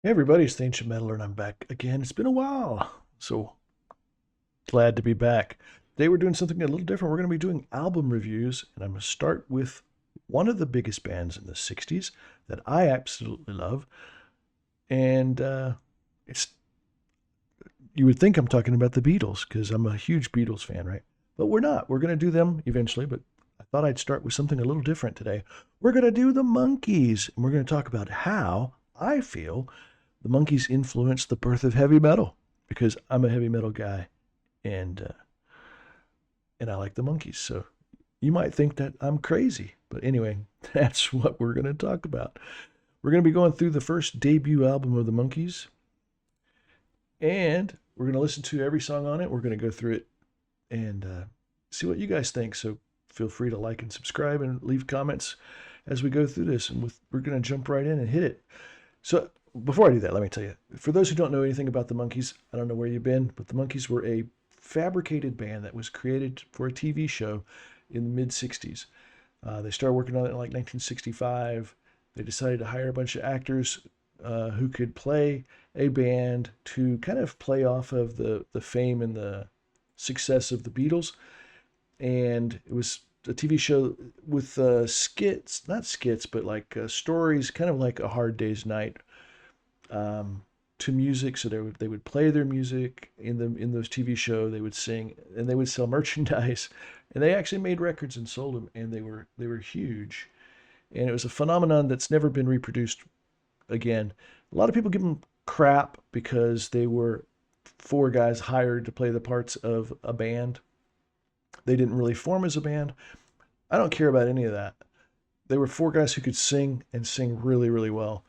Hey everybody, it's the Ancient Meddler, and I'm back again. It's been a while, so glad to be back. Today we're doing something a little different. We're going to be doing album reviews, and I'm going to start with one of the biggest bands in the 60s that I absolutely love. And it's you would think I'm talking about the Beatles because I'm a huge Beatles fan, right? But we're not. We're going to do them eventually, but I thought I'd start with something a little different today. We're going to do the Monkees, and we're going to talk about how I feel the Monkees influenced the birth of heavy metal because I'm a heavy metal guy and I like the Monkees. So you might think that I'm crazy, but anyway, that's what we're going to talk about. We're going to be going through the first debut album of the Monkees, and we're going to listen to every song on it. We're going to go through it and see what you guys think. So feel free to like and subscribe and leave comments as we go through this. And we're going to jump right in and hit it. So before I do that, let me tell you, for those who don't know anything about the Monkees, I don't know where you've been, but the Monkees were a fabricated band that was created for a TV show in the mid 60s. They started working on it in like 1965. They decided to hire a bunch of actors who could play a band to kind of play off of the fame and the success of the Beatles. And it was a TV show with skits, not skits, but like stories, kind of like A Hard Day's Night, to music. So they would play their music in those TV show. They would sing and they would sell merchandise, and they actually made records and sold them, and they were huge. And it was a phenomenon that's never been reproduced again. A lot of people give them crap because they were four guys hired to play the parts of a band. They didn't really form as a band. I don't care about any of that. They were four guys who could sing and sing really, really well.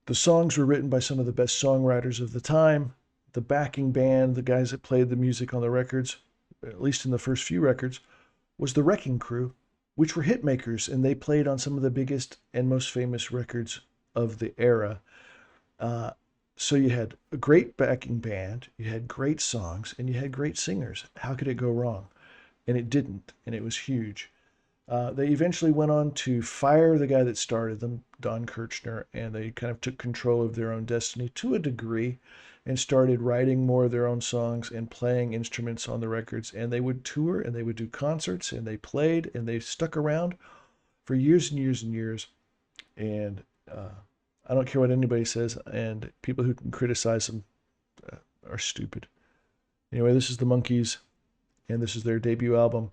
The songs were written by some of the best songwriters of the time. The backing band, the guys that played the music on the records, at least in the first few records, was the Wrecking Crew, which were hit makers, and they played on some of the biggest and most famous records of the era. Uh, so you had a great backing band, you had great songs, and you had great singers. How could it go wrong? And it didn't, and it was huge. They eventually went on to fire the guy that started them, Don Kirchner, and they kind of took control of their own destiny to a degree and started writing more of their own songs and playing instruments on the records. And they would tour and they would do concerts and they played and they stuck around for years and years and years. And I don't care what anybody says, and people who can criticize them are stupid. Anyway, this is the Monkees, and this is their debut album.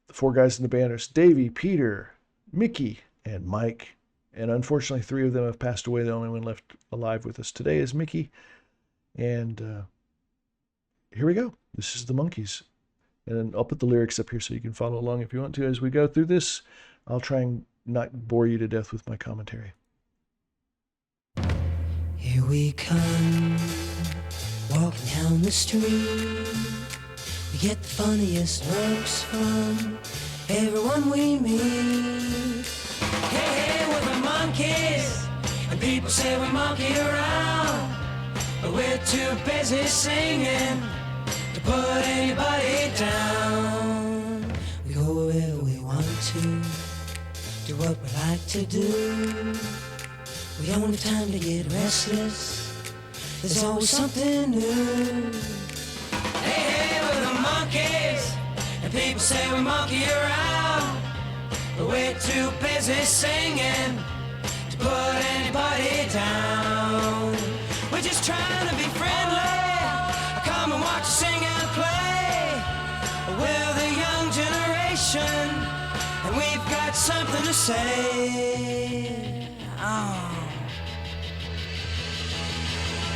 The four guys in the band are Davey, Peter, Mickey, and Mike. And unfortunately, three of them have passed away. The only one left alive with us today is Mickey. And here we go. This is the Monkees. And I'll put the lyrics up here so you can follow along if you want to as we go through this. I'll try and not bore you to death with my commentary. Here we come, walking down the street. We get the funniest looks from everyone we meet. Hey, hey, we're the Monkees, and people say we monkey around, but we're too busy singing to put anybody down. We go wherever we want to, do what we like to do. We don't have time to get restless, there's always something new. Hey, hey, we're the Monkees, and people say we monkey around, but we're too busy singing to put anybody down. We're just trying to be friendly, come and watch us sing and play. We're the young generation, and we've got something to say. Oh.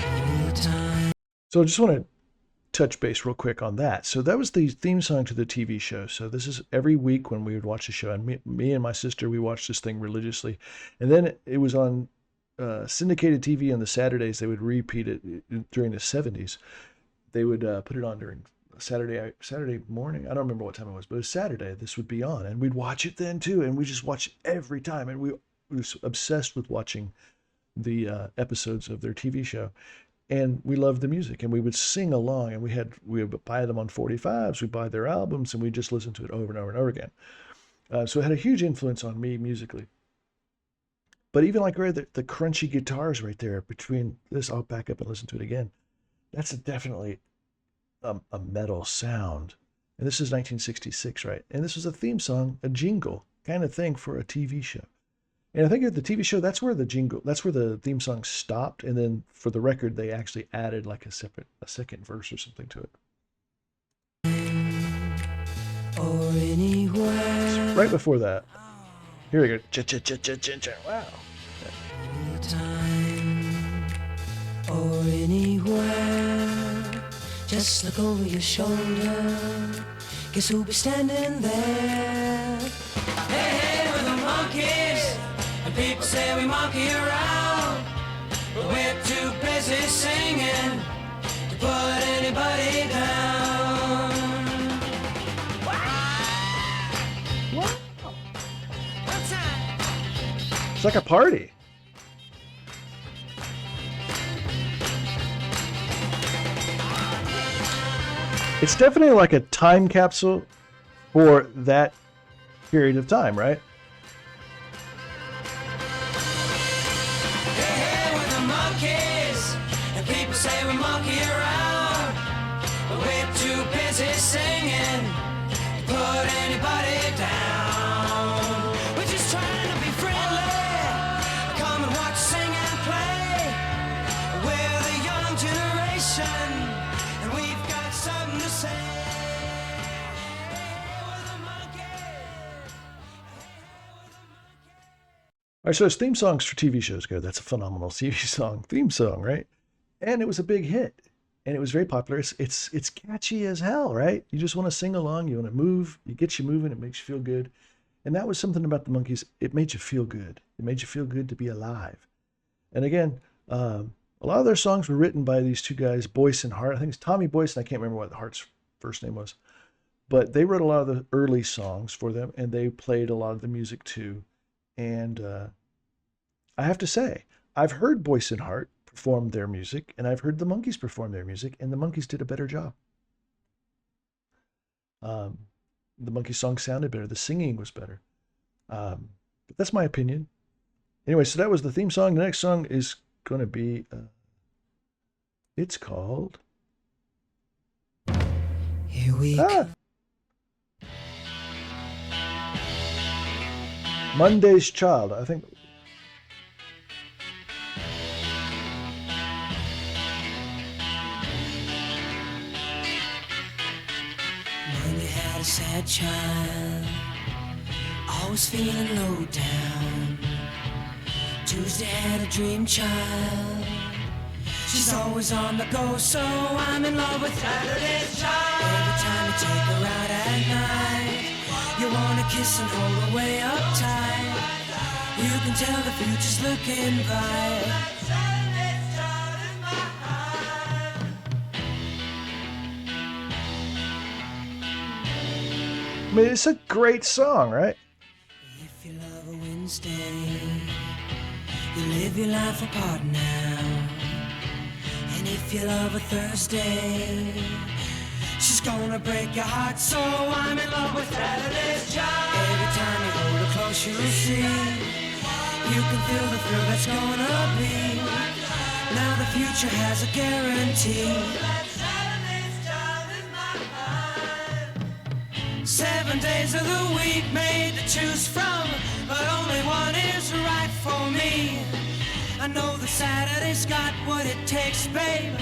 Anytime. So I just want to touch base real quick on that. So that was the theme song to the TV show. So this is every week when we would watch the show, and me and my sister, we watched this thing religiously. And then it was on syndicated TV on the Saturdays. They would repeat it during the 70s. They would put it on during Saturday morning. I don't remember what time it was, but it was Saturday. This would be on, and we'd watch it then too. And we just watch it every time, and we was obsessed with watching the episodes of their TV show. And we loved the music, and we would sing along, and we would buy them on 45s, we'd buy their albums, and we just listened to it over and over and over again. So it had a huge influence on me musically. But even like right the crunchy guitars right there between this, I'll back up and listen to it again. That's definitely a metal sound. And this is 1966, right? And this was a theme song, a jingle kind of thing for a TV show. And I think at the TV show, that's where the theme song stopped. And then for the record, they actually added like a second verse or something to it. Or anywhere. Right before that, here we go. Wow. Anytime or anywhere. Just look over your shoulder. Guess who'll be standing there? Hey, hey, we're the Monkees. And people say we monkey around. But we're too busy singing to put anybody down. It's like a party. It's definitely like a time capsule for that period of time, right? Hey, hey, we're the Monkees, and people say we monkey around, but we're too busy singing to put anybody down. We're just trying to be friendly, come and watch, sing and play. We're the young generation, and we've got something to say. All right, so as theme songs for TV shows go, that's a phenomenal TV song, theme song, right? And it was a big hit, and it was very popular. It's catchy as hell, right? You just want to sing along, you want to move, it gets you moving, it makes you feel good. And that was something about the Monkees. It made you feel good. It made you feel good to be alive. And again, a lot of their songs were written by these two guys, Boyce and Hart. I think it's Tommy Boyce, and I can't remember what Hart's first name was. But they wrote a lot of the early songs for them, and they played a lot of the music too. And I have to say, I've heard Boyce and Hart perform their music, and I've heard the Monkees perform their music, and the Monkees did a better job. The Monkees song sounded better. The singing was better. But that's my opinion. Anyway, so that was the theme song. The next song is going to be, it's called... Here we go. Monday's Child, I think. Monday had a sad child, always feeling low down. Tuesday had a dream child, she's always on the go, so I'm in love with Saturday's child. Every time you take her out at night, you wanna kiss and hold her way up tight. You can tell the future's looking bright. I mean, it's a great song, right? If you love a Wednesday, you live your life apart now. And if you love a Thursday, she's gonna break your heart, so I'm in love with Saturday's child. Every time you hold her close, you'll see, you can feel the thrill that's gonna be. Now the future has a guarantee. 7 days of the week made to choose from, but only one is right for me. I know that Saturday's got what it takes, babe.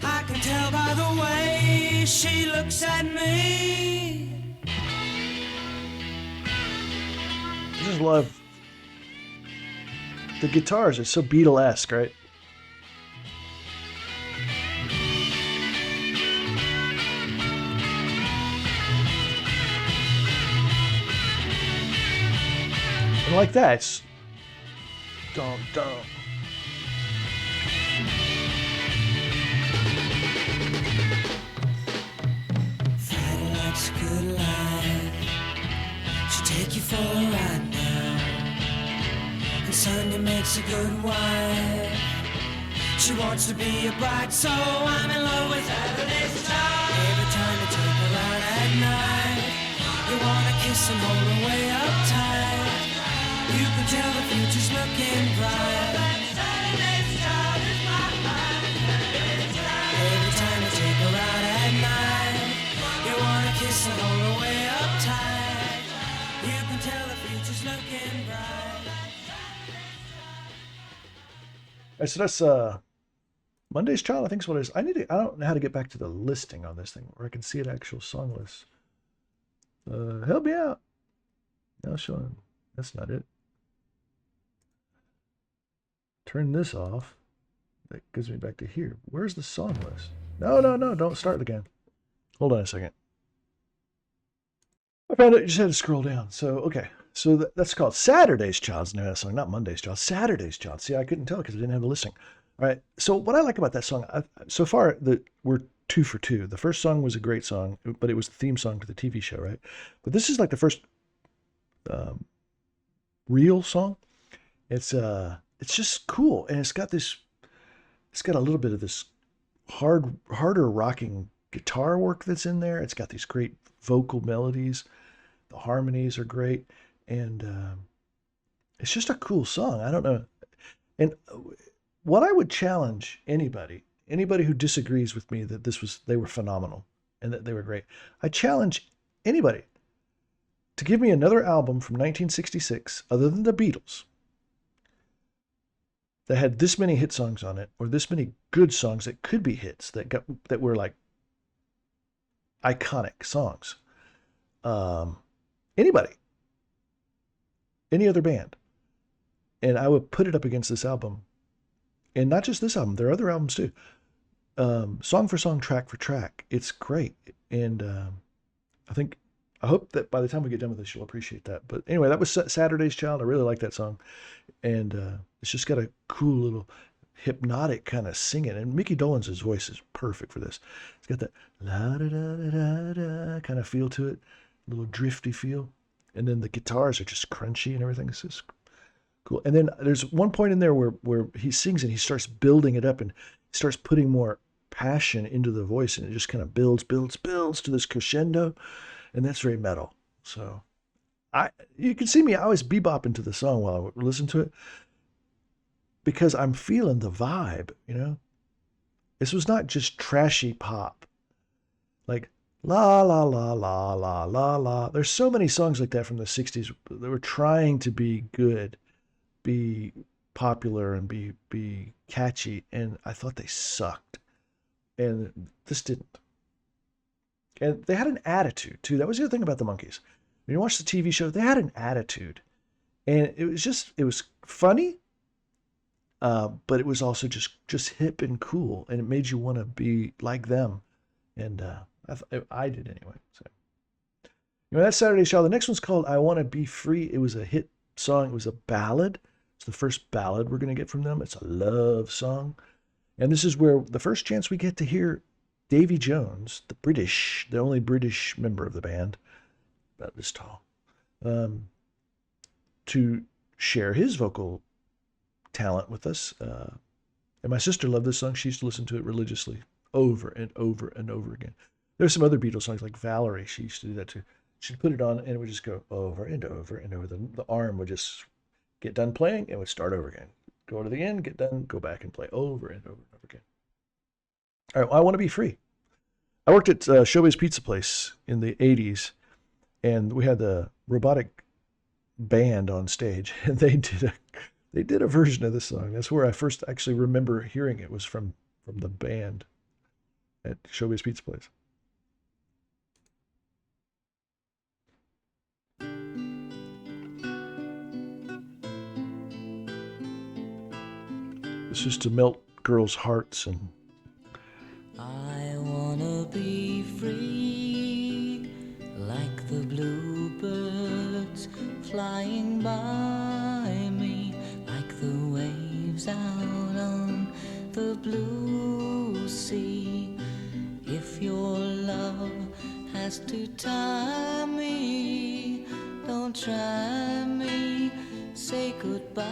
I can tell by the way she looks at me. I just love the guitars. It's so Beatle-esque, right? And like that, it's dum dum. Friday likes a good life, she'll take you for a ride now. And Sunday makes a good wife, she wants to be a bride, so I'm in love with Saturday's child. Every time you take her out at night, you wanna kiss and hold her way up tight. You can tell the future's looking bright. Every time you take her out at night, you wanna kiss her all the way up tight. You can tell the future's looking bright. All right, so that's Monday's Child, I think is what it is. I don't know how to get back to the listing on this thing where I can see an actual song list. Help me out. No, Sean, that's not it. Turn this off. That gives me back to here. Where's the song list? No, don't start again. Hold on a second. I found it. You just had to scroll down. So, okay. So that's called Saturday's Child's name of that song, not Monday's Child. Saturday's Child. See, I couldn't tell because I didn't have the listing. All right. So what I like about that song, so far we're 2 for 2. The first song was a great song, but it was the theme song to the TV show, right? But this is like the first real song. It's just cool, and it's got a little bit of this harder rocking guitar work that's in there. It's got these great vocal melodies. The harmonies are great, and it's just a cool song. I don't know. And what I would challenge anybody who disagrees with me that they were phenomenal and that they were great, I challenge anybody to give me another album from 1966 other than the Beatles that had this many hit songs on it, or this many good songs that could be hits that were like iconic songs. Anybody, any other band, and I would put it up against this album, and not just this album. There are other albums too. Song for song, track for track, it's great, and I hope that by the time we get done with this, you'll appreciate that. But anyway, that was Saturday's Child. I really like that song, and it's just got a cool little hypnotic kind of singing, and Mickey Dolenz' voice is perfect for this. It's got that la da da da da kind of feel to it, a little drifty feel, and then the guitars are just crunchy and everything. It's just cool. And then there's one point in there where he sings and he starts building it up and starts putting more passion into the voice, and it just kind of builds to this crescendo, and that's very metal. So you can see me, I always bebopping to the song while I listen to it because I'm feeling the vibe, you know? This was not just trashy pop. Like, la, la, la, la, la, la, la. There's so many songs like that from the 60s that were trying to be good, be popular, and be catchy, and I thought they sucked. And this didn't. And they had an attitude, too. That was the other thing about the Monkees. When you watch the TV show, they had an attitude. And it was funny, but it was also just hip and cool, and it made you want to be like them. And I did anyway. So, that's Saturday's Child. The next one's called "I Want to Be Free." It was a hit song. It was a ballad. It's the first ballad we're going to get from them. It's a love song, and this is where the first chance we get to hear Davy Jones, the only British member of the band, about this tall, to share his vocal talent with us. And my sister loved this song. She used to listen to it religiously over and over and over again. There's some other Beatles songs like Valerie. She used to do that too. She'd put it on and it would just go over and over and over. The arm would just get done playing and would start over again. Go to the end, get done, go back and play over and over and over again. All right, well, I Want to Be Free. I worked at Showbiz Pizza Place in the 80s, and we had the robotic band on stage, and they did a version of this song. That's where I first actually remember hearing it, was from the band at Showbiz Pizza Place. It's just to melt girls' hearts. And I wanna be free, like the bluebirds flying by me, like the waves out on the blue sea. If your love has to tie me, don't try me, say goodbye.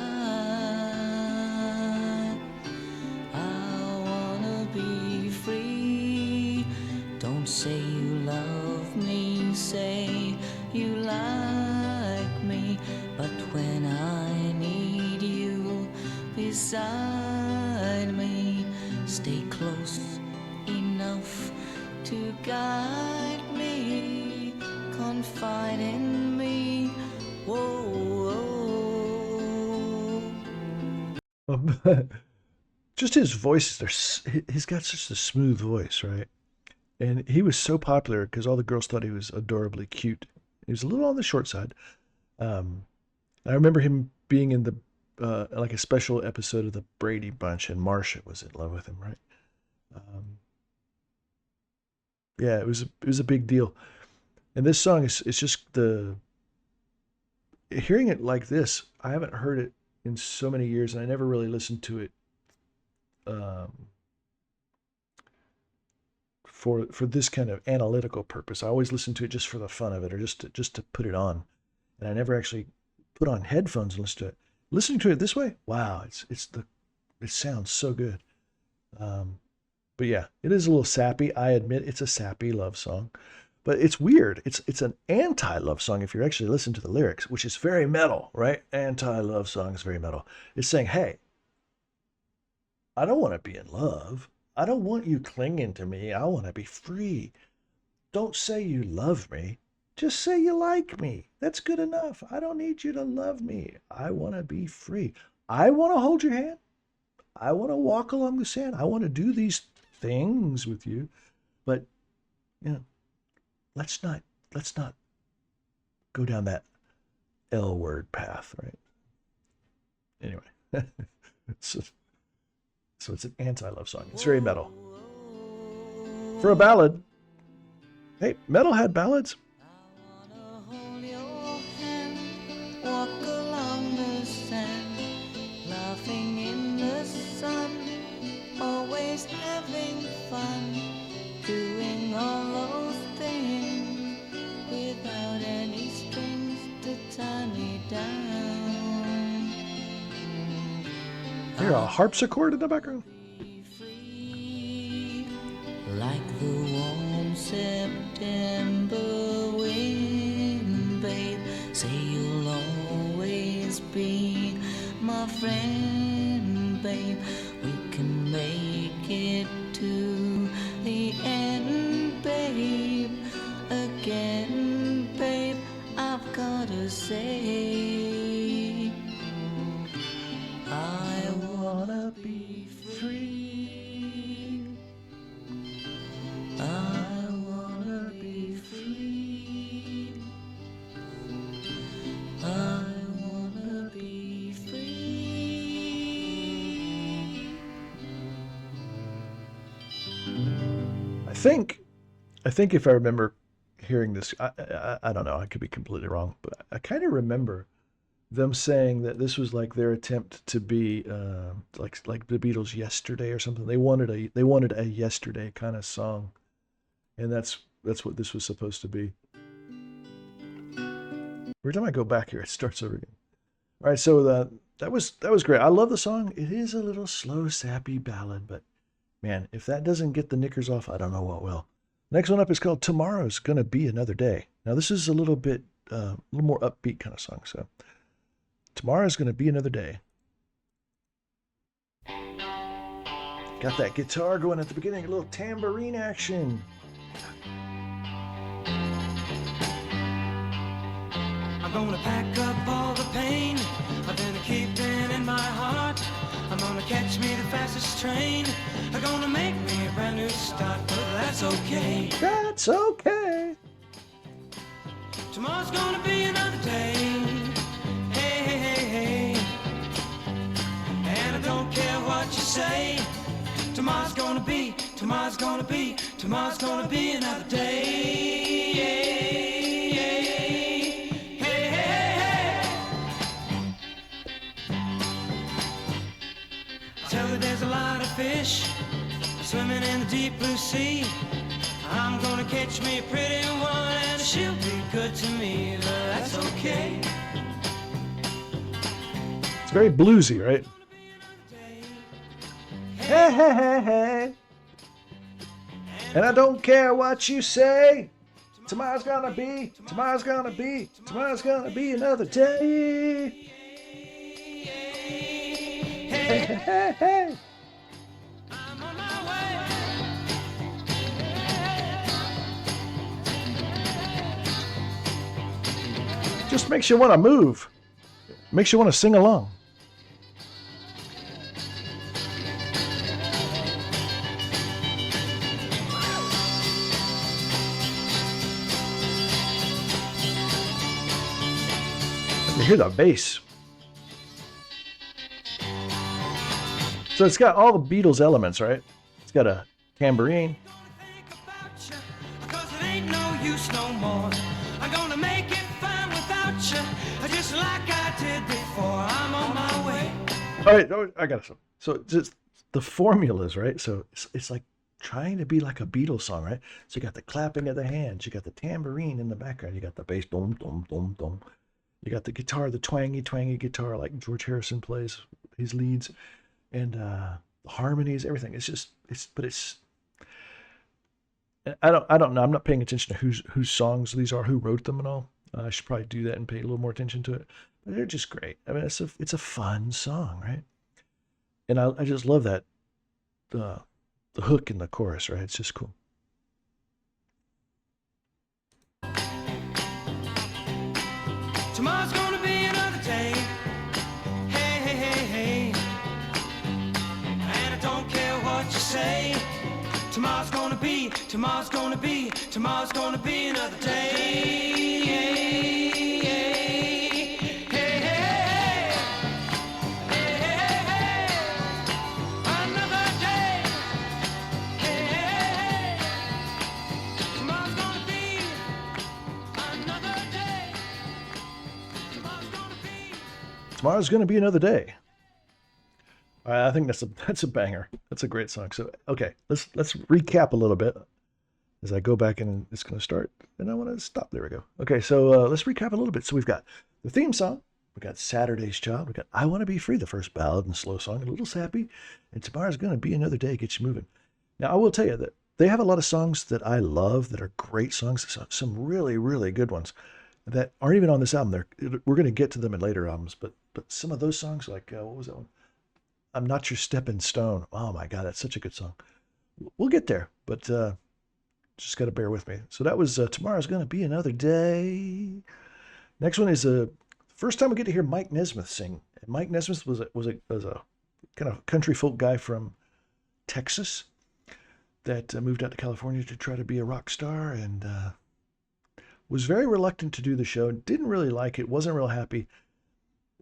Say you love me, say you like me, but when I beside me. Stay close enough to guide me. Confide in me. Whoa, whoa. Just his voice, he's got such a smooth voice, right? And he was so popular because all the girls thought he was adorably cute. He was a little on the short side. Um, I remember him being in the like a special episode of the Brady Bunch, and Marcia was in love with him, right? Um, yeah, it was a big deal. And this song is it's just the hearing it like this. I haven't heard it in so many years, and I never really listened to it um, for this kind of analytical purpose. I always listen to it just for the fun of it, or just to put it on. And I never actually put on headphones and listen to it. Listening to it this way, wow, it sounds so good. Um, but yeah, it is a little sappy. I admit it's a sappy love song, but it's weird. It's an anti-love song if you actually listen to the lyrics, which is very metal, right? Anti-love song is very metal. It's saying, hey, I don't want to be in love. I don't want you clinging to me. I want to be free. Don't say you love me. Just say you like me. That's good enough. I don't need you to love me. I want to be free. I want to hold your hand. I want to walk along the sand. I want to do these things with you. But, you know, let's not go down that L word path, right? Anyway. so, so it's an anti-love song. It's very metal. For a ballad, hey, metal had ballads. Hold your hand, walk along the sand, laughing in the sun, always having fun, doing all those things without any strings to tie me down. I hear a harpsichord in the background. Be free, like the warm September wind, babe. Say you'll always be my friend, babe. We can make it to the end, babe. Again, babe, I've gotta say, I wanna be free. I wanna be free. I wanna be free. I think if I remember hearing this, I don't know. I could be completely wrong, but I kind of remember them saying that this was like their attempt to be like the Beatles' "Yesterday" or something. They wanted a Yesterday kind of song, and that's what this was supposed to be. Every time I go back here, it starts over again. All right, so that was great. I love the song. It is a little slow, sappy ballad, but man, if that doesn't get the knickers off, I don't know what will. Next one up is called "Tomorrow's Gonna Be Another Day." Now this is a little more upbeat kind of song. So tomorrow's gonna be another day. Got that guitar going at the beginning, a little tambourine action. I'm gonna pack up all the pain I've been keeping in my heart. I'm gonna catch me the fastest train. I'm gonna make me a brand new start, but that's okay. That's okay. Tomorrow's gonna be another day. Hey, hey, hey, hey. And I don't care what you say. Tomorrow's gonna be another day. Hey, hey, hey, hey. I tell you there's a lot of fish swimming in the deep blue sea. I'm gonna catch me a pretty one and she'll be good to me, but that's okay. It's very bluesy, right? Hey, hey, hey, hey. And I don't care what you say. Tomorrow's gonna be another day. Hey, Hey, hey, hey, hey. I'm on my way. Just makes you want to move. Makes you want to sing along. You hear the bass. So it's got all the Beatles elements, right? It's got a tambourine. Cause it ain't no use no more. I'm gonna make it fine without you, just like I did before. I'm on my way. All right, I got some. So just the formulas, right? So it's like trying to be like a Beatles song, right? So you got the clapping of the hands, you got the tambourine in the background, you got the bass, dum dum dum dum. You got the guitar, the twangy guitar, like George Harrison plays his leads, and the harmonies, everything. It's. I don't know. I'm not paying attention to whose songs these are, who wrote them, and all. I should probably do that and pay a little more attention to it. But they're just great. I mean, it's a fun song, right? And I just love that the hook in the chorus, right? It's just cool. Tomorrow's gonna be another day. Hey, hey, hey, hey. And I don't care what you say. Tomorrow's gonna be another day. Hey, hey, hey. Hey, hey, hey. Another day. Hey, hey, hey. Tomorrow's gonna be another day. Tomorrow's gonna be another day. I think that's a banger. That's a great song. So okay, let's recap a little bit as I go back and it's going to start. And I want to stop. There we go. Okay, so let's recap a little bit. So we've got the theme song. We got Saturday's Child. We got I Want to Be Free, the first ballad and slow song, a little sappy. And Tomorrow's Gonna Be Another Day, get you moving. Now I will tell you that they have a lot of songs that I love that are great songs. Some really really good ones that aren't even on this album. We're going to get to them in later albums, but some of those songs, like what was that one? I'm Not Your Stepping Stone. Oh my God, that's such a good song. We'll get there, but just got to bear with me. So that was Tomorrow's Gonna Be Another Day. Next one is the first time we get to hear Mike Nesmith sing. And Mike Nesmith was a kind of country folk guy from Texas that moved out to California to try to be a rock star and was very reluctant to do the show. Didn't really like it. Wasn't real happy.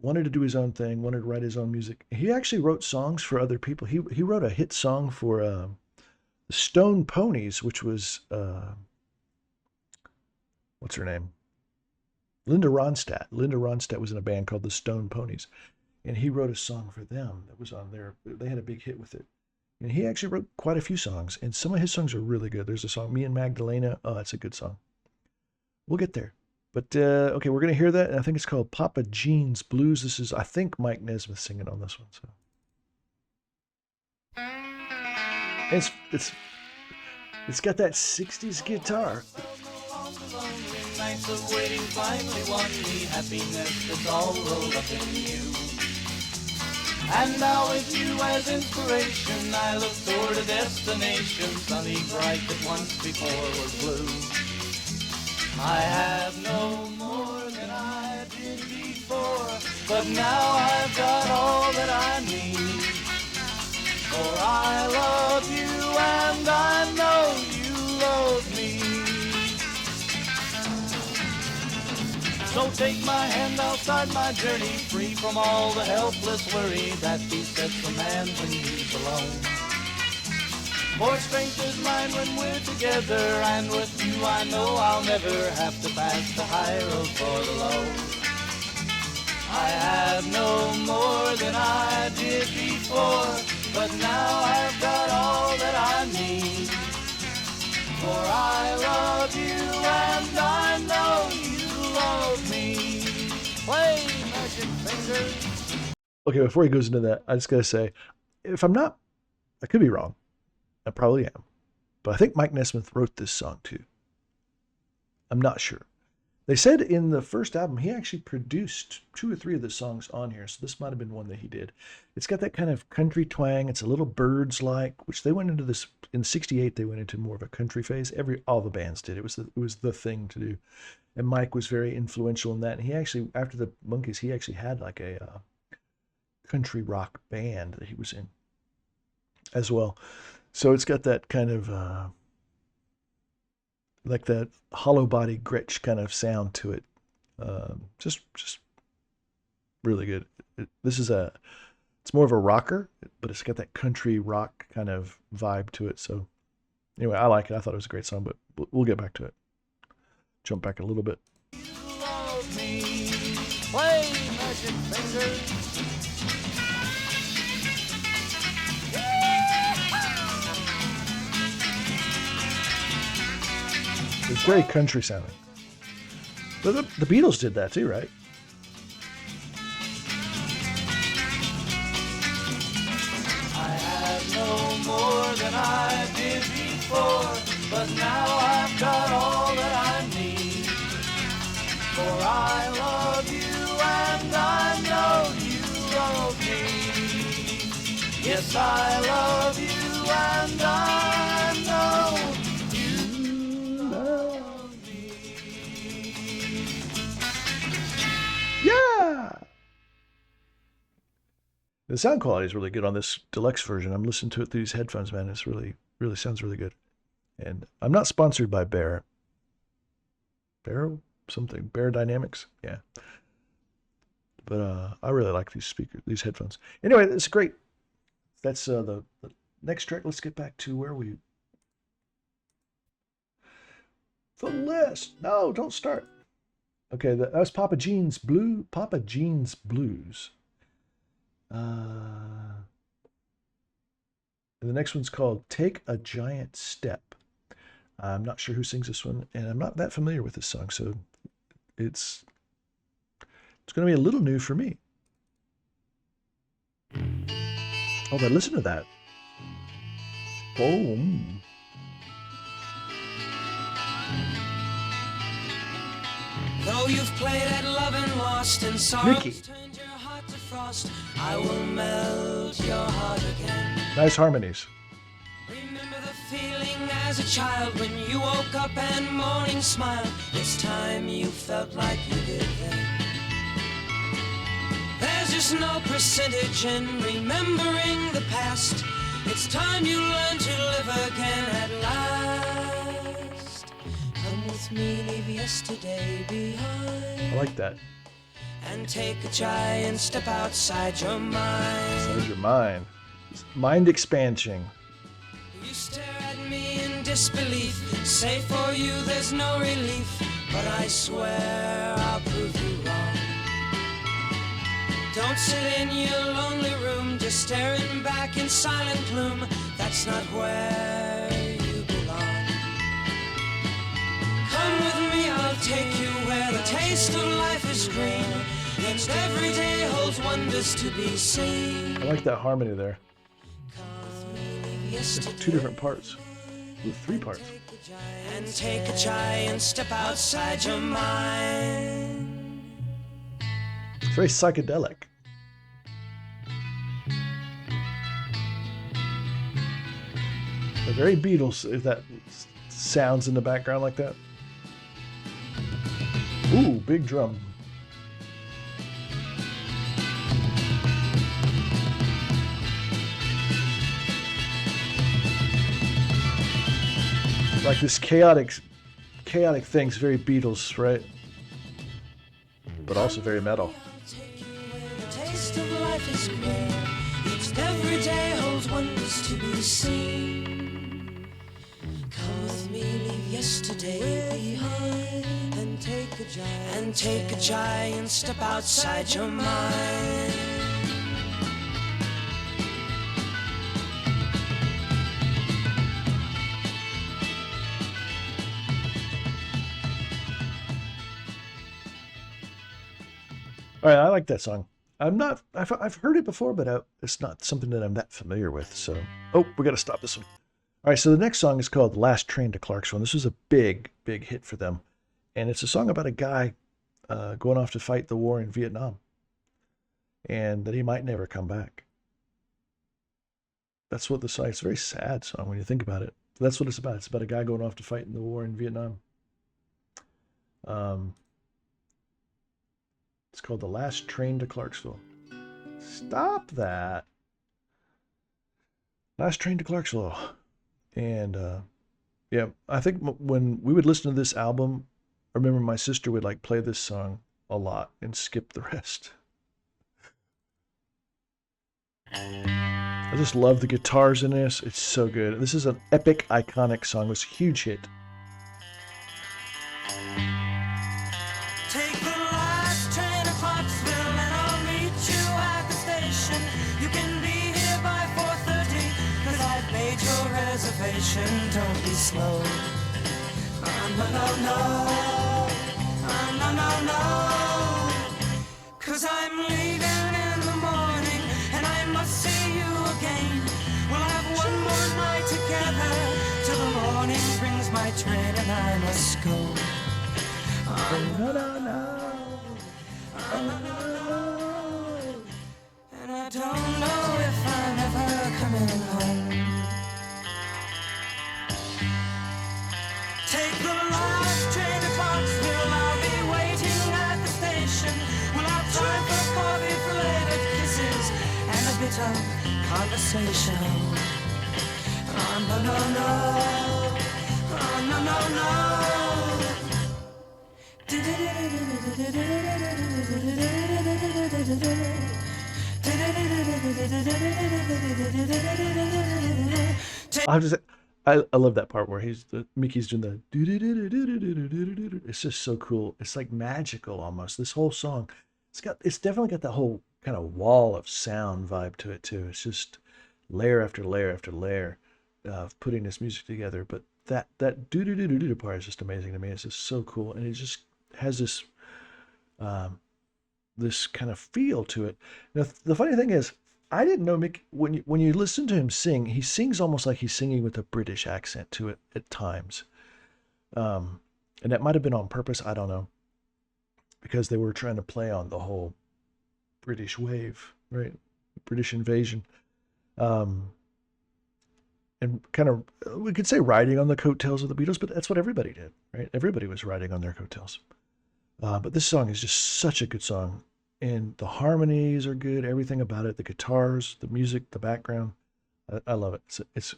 Wanted to do his own thing, wanted to write his own music. He actually wrote songs for other people. He wrote a hit song for the Stone Ponies, which was what's her name? Linda Ronstadt. Linda Ronstadt was in a band called the Stone Ponies, and he wrote a song for them that was on there. They had a big hit with it, and he actually wrote quite a few songs, and some of his songs are really good. There's a song, Me and Magdalena. Oh, that's a good song. We'll get there. But okay, we're gonna hear that, and I think it's called Papa Jean's Blues. This is, I think, Mike Nesmith singing on this one. So it's got that '60s guitar. Nights of waiting finally won me happiness that's all rolled up in you. And now with you as inspiration, I look toward a destination sunny, bright that once before was blue. I have no more than I did before, but now I've got all that I need. For I love you and I know you love me. So take my hand, I'll start my journey, free from all the helpless worry that besets a man when he's alone. For strength is mine when we're together, and with you I know I'll never have to pass the high road for the low. I have no more than I did before, but now I've got all that I need. For I love you and I know you love me. Play, magic fingers. Okay, before he goes into that, I just gotta say, if I'm not, I could be wrong. I probably am. But I think Mike Nesmith wrote this song too. I'm not sure. They said in the first album he actually produced two or three of the songs on here, so this might have been one that he did. It's got that kind of country twang. It's a little Birds like, which they went into this in '68. They went into more of a country phase. All the bands did. It was the thing to do, and Mike was very influential in that. And he actually, after the Monkees, he actually had like a country rock band that he was in as well. So it's got that kind of like that hollow body Gretsch kind of sound to it. Just really good. It's more of a rocker, but it's got that country rock kind of vibe to it. So anyway, I like it. I thought it was a great song, but we'll get back to it. Jump back a little bit. You love me, play magic fingers. It's very country sounding. But the Beatles did that too, right? I have no more than I did before, but now I've got all that I need. For I love you and I know you love me. Yes, I love you and I know you love me. Yeah. The sound quality is really good on this deluxe version. I'm listening to it through these headphones, man. It's really sounds really good. And I'm not sponsored by Bear something, Bear Dynamics. Yeah. But I really like these headphones. Anyway, it's great. That's the next track. Let's get back to where we. The list. No, don't start. Okay, that was Papa Jean's Blues. And the next one's called Take a Giant Step. I'm not sure who sings this one, and I'm not that familiar with this song, so it's going to be a little new for me. Oh, but listen to that. Boom. Though you've played at love and lost and sorrow Mickey. turned your heart to frost, I will melt your heart again. Nice harmonies. Remember the feeling as a child when you woke up and morning smiled. It's time you felt like you did then. There's just no percentage in remembering the past. It's time you learn to live again at last. Come with me, leave yesterday behind. I like that. And take a giant step outside your mind. Inside your mind. Mind expansion. You stare at me in disbelief. Say for you there's no relief, but I swear I'll prove you wrong. Don't sit in your lonely room just staring back in silent gloom. That's not where you belong. Come with me, I'll take you where the taste of life is green, and every day holds wonders to be seen. I like that harmony there. Come with me, leave It's yesterday. two different parts. With three parts. And take a giant step outside your mind. It's very psychedelic. They're very Beatles, if that sounds in the background like that. Ooh, big drum. Like this chaotic thing's very Beatles, right? But also very metal. The taste of life is rare. Each and every day holds wonders to be seen. Come with me, leave yesterday behind, and take a giant step outside your mind. All right, I like that song. I've heard it before, but it's not something that I'm that familiar with. So, we got to stop this one. All right, so the next song is called "Last Train to Clarksville." This was a big hit for them, And it's a song about a guy going off to fight the war in Vietnam, and that he might never come back. That's what the song. It's a very sad song when you think about it. That's what it's about. It's about a guy going off to fight in the war in Vietnam. Um, it's called "The Last Train to Clarksville." Stop that! Last Train to Clarksville, and yeah, I think when we would listen to this album, I remember my sister would like play this song a lot and skip the rest. I just love the guitars in this. It's so good. This is an epic, iconic song. It was a huge hit. Take the last train to Clarksville and I'll meet you at the station. You can be here by 4:30 cause I've made your reservation. Don't be slow. No, no, no. No, no, no. Cause I'm leaving in the morning and I must see you again. We'll have one more night together till the morning brings my train and I must go. No, no, no. And I don't know if I'm ever coming home. Take the last train to Clarksville. I'll be waiting at the station. We'll have time for coffee, belated kisses, and a bit of conversation. Oh, no, no, no. Oh, no, no, no. I love that part where Mickey's doing the do. It's just so cool. It's like magical almost. This whole song, it's definitely got that whole kind of wall of sound vibe to it too. It's just layer after layer after layer of putting this music together. But that do part is just amazing to me. It's just so cool, and it just has this kind of feel to it. Now, the funny thing is, I didn't know Mick when you listen to him sing, he sings almost like he's singing with a British accent to it at times. And that might have been on purpose. I don't know, because they were trying to play on the whole British wave, right? British invasion. And kind of, we could say riding on the coattails of the Beatles, but that's what everybody did, right? Everybody was riding on their coattails. But this song is just such a good song. And the harmonies are good, everything about it, the guitars, the music, the background. I love it. It's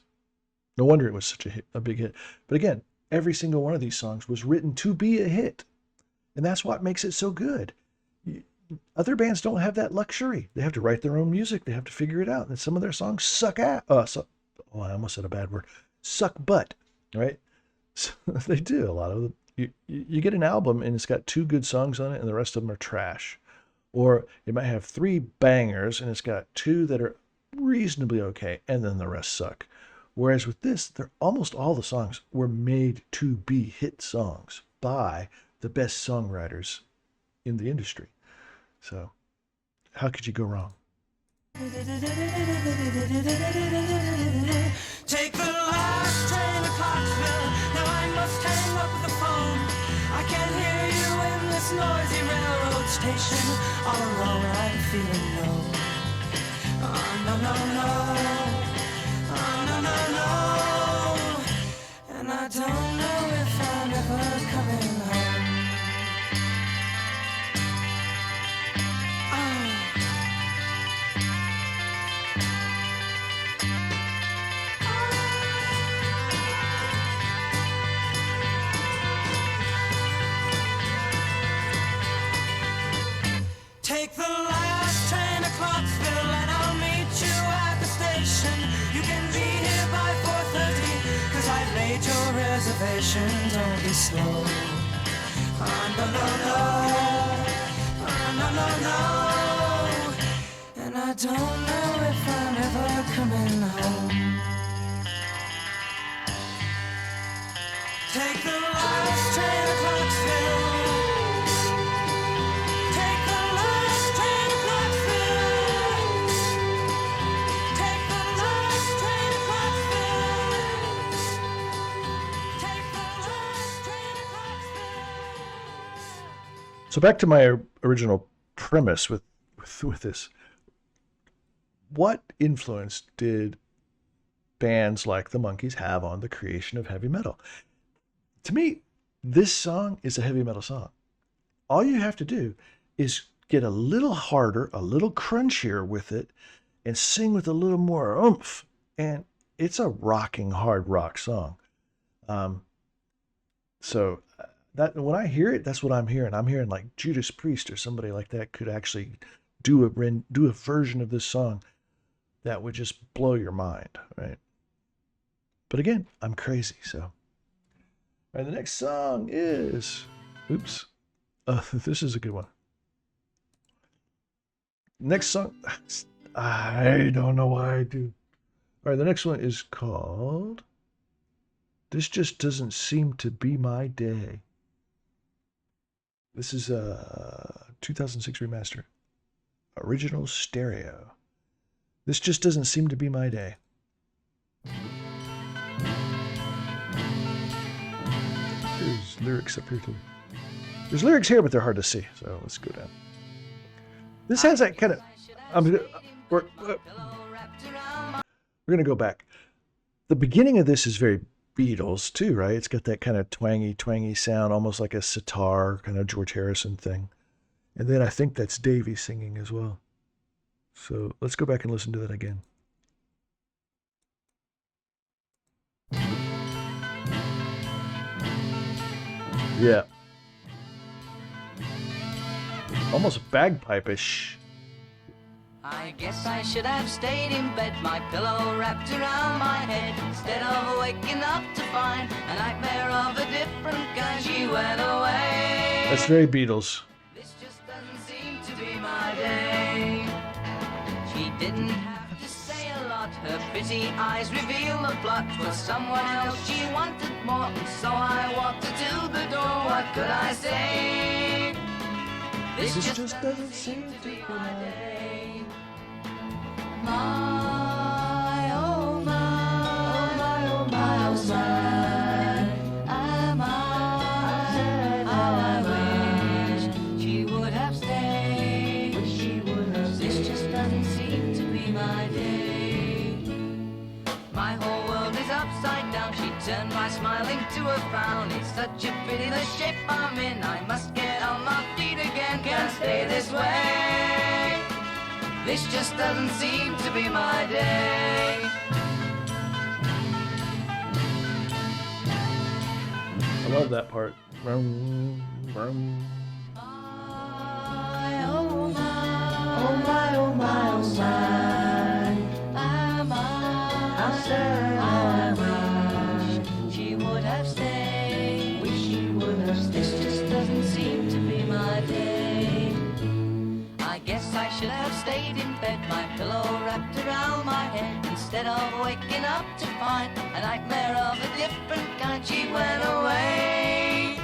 no wonder it was such a big hit. But again, every single one of these songs was written to be a hit. And that's what makes it so good. Other bands don't have that luxury. They have to write their own music. They have to figure it out. And some of their songs suck ass. I almost said a bad word. Suck butt, right? So they do a lot of them. You get an album and it's got 2 good songs on it and the rest of them are trash. Or it might have 3 bangers and it's got 2 that are reasonably okay and then the rest suck. Whereas with this, almost all the songs were made to be hit songs by the best songwriters in the industry. So how could you go wrong? Take the last train to Clarksville. Now I must hang up the phone. I can't hear you in this noisy railroad station. All alone I'm feeling low. Oh, no, no, no. Oh, no, no, no. And I don't know if I'm ever coming home. Take the last train to Clarksville and I'll meet you at the station. You can be here by 4:30 cause I've made your reservation. Don't be slow. Oh, no, no, no. Oh, no, no, no. And I don't know if I'm ever coming home. Take the last train to Clarksville. So back to my original premise with this. What influence did bands like the Monkees have on the creation of heavy metal? To me, this song is a heavy metal song. All you have to do is get a little harder, a little crunchier with it, and sing with a little more oomph. And it's a rocking hard rock song. Um, so that when I hear it, that's what I'm hearing. I'm hearing like Judas Priest or somebody like that could actually do a version of this song that would just blow your mind, right? But again, I'm crazy, so. All right, the next song is, oops, this is a good one. Next song, I don't know why I do. All right, the next one is called This Just Doesn't Seem to Be My Day. This is a 2006 remaster. Original stereo. This just doesn't seem to be my day. There's lyrics up here too. There's lyrics here, but they're hard to see. So let's go down. This has that kind of. We're gonna go back. The beginning of this is very Beatles too, right? It's got that kind of twangy sound, almost like a sitar, kind of George Harrison thing. And then I think that's Davey singing as well. So let's go back and listen to that again. Yeah. Almost bagpipe-ish. I guess I should have stayed in bed, my pillow wrapped around my head, instead of waking up to find a nightmare of a different kind. She went away. That's very Beatles. This just doesn't seem to be my day. She didn't have to say a lot. Her pretty eyes reveal the plot. Was someone else she wanted more, so I walked her to the door. What could I say? This just doesn't seem to be my day. My, oh my, oh my, oh my, oh my. Am I, how I wish she would have stayed. This just doesn't seem to be my day. My whole world is upside down. She turned my smiling to a frown. It's such a pity the shape I'm in. I must get on my feet again. Can't stay this way. This just doesn't seem to be my day. I love that part. Vroom, vroom. My, oh my, oh my, oh my, oh my. Am I sad? I wish she would have stayed. Wish she would have stayed. This just doesn't seem to be my day. I guess I should have stayed in bed, my pillow wrapped around my head, instead of waking up to find a nightmare of a different kind. She went away.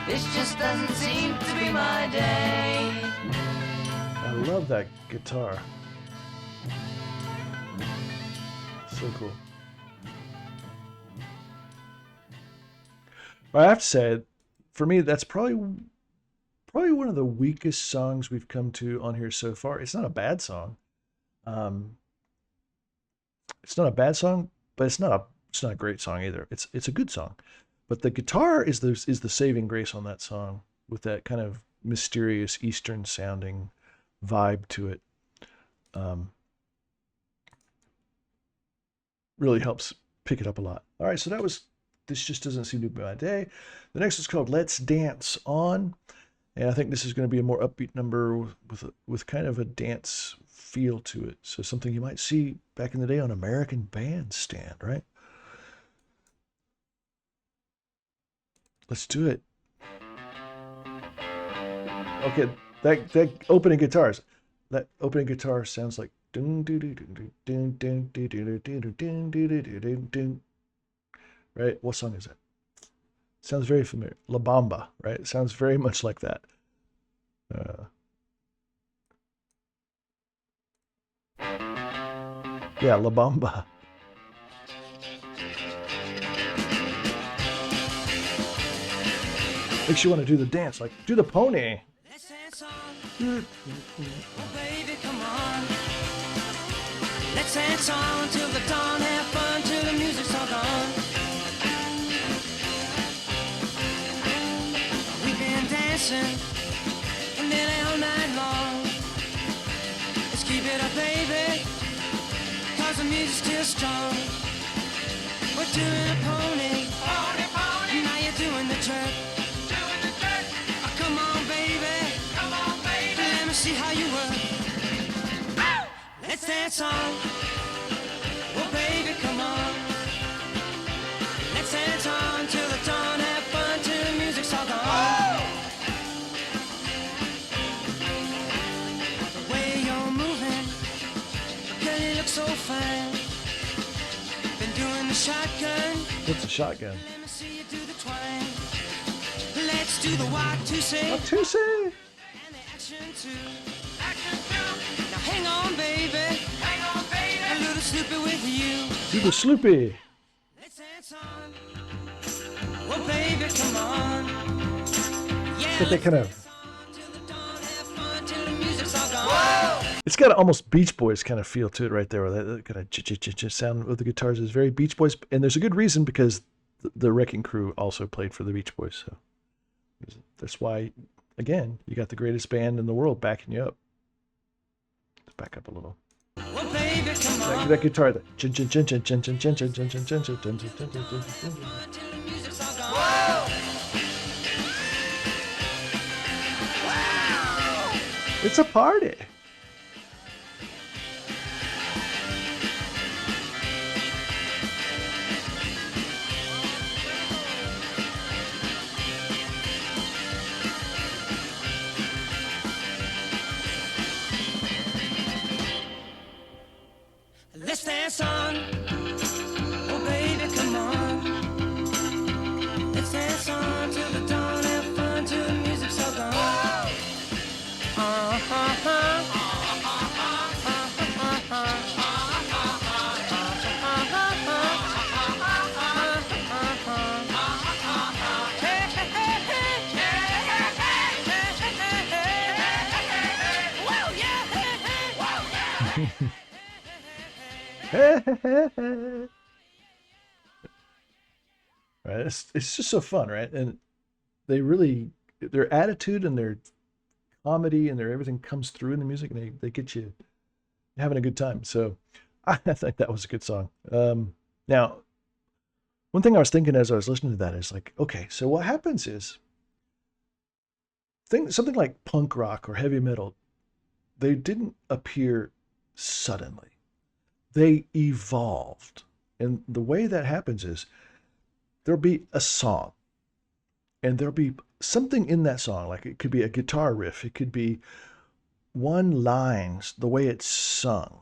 This just doesn't seem to be my day. I love that guitar. So cool. But I have to say, for me, that's probably one of the weakest songs we've come to on here so far. It's not a bad song. It's not a bad song, but it's not a great song either. It's a good song. But the guitar is the saving grace on that song, with that kind of mysterious Eastern sounding vibe to it. Really helps pick it up a lot. All right, so that was This Just Doesn't Seem to Be My Day. The next is called Let's Dance On. And I think this is going to be a more upbeat number with kind of a dance feel to it. So something you might see back in the day on American Bandstand, right? Let's do it. Okay, that opening guitars. That opening guitar sounds like right? What song is that? Sounds very familiar. La Bamba, right? It sounds very much like that. Yeah, La Bamba. Makes you want to do the dance, like do the pony. Let's dance on. Oh, baby, come on. Let's dance on till the dawn. Have fun till the music's all gone. We've been dancing nearly all night long. Let's keep it up, baby, 'cause the music's still strong. We're doing a pony. Pony, pony. Now you're doing the jerk. Doing the jerk. Oh, come on, baby. Come on, baby. Let me see how you work. Ow! Let's dance on. Oh, baby, come on. Let's dance on till the dawn. Have fun till the music's all gone. Whoa! The way you're moving, girl, you look so fine. Been doing the shotgun. What's a shotgun? Let me see you do the twine. Let's do the Y2C. What to say? And the action too. Action too. Now hang on, baby. Hang on, baby. A little Snoopy with you. Do the Sloopy. Let's dance on. Oh, baby, come on. Yeah, But they kind of, let's dance on till the dawn. Have fun till the music's all gone. Whoa! it's got almost Beach Boys kind of feel to it right there. Where that kind of sound with the guitars is very Beach Boys, and there's a good reason because the Wrecking Crew also played for the Beach Boys. So that's why, again, you got the greatest band in the world backing you up. Let's back up a little. Oh, baby, come on. That guitar, that chin chin chin chin chin chin chin chin chin chin chin chin chin chin chin chin chin. Till the music's all gone. Whoa! It's a party. Let's dance on. Oh, baby, come on. Let's dance on till the dawn. Have fun till the music's all gone. Right, it's just so fun, right? And they really, their attitude and their comedy and their everything comes through in the music, and they get you having a good time. So I think that was a good song. Now, one thing I was thinking as I was listening to that is like, okay, so what happens is something like punk rock or heavy metal, they didn't appear suddenly. They evolved. And the way that happens is there'll be a song, and there'll be something in that song, like it could be a guitar riff, it could be one line, the way it's sung,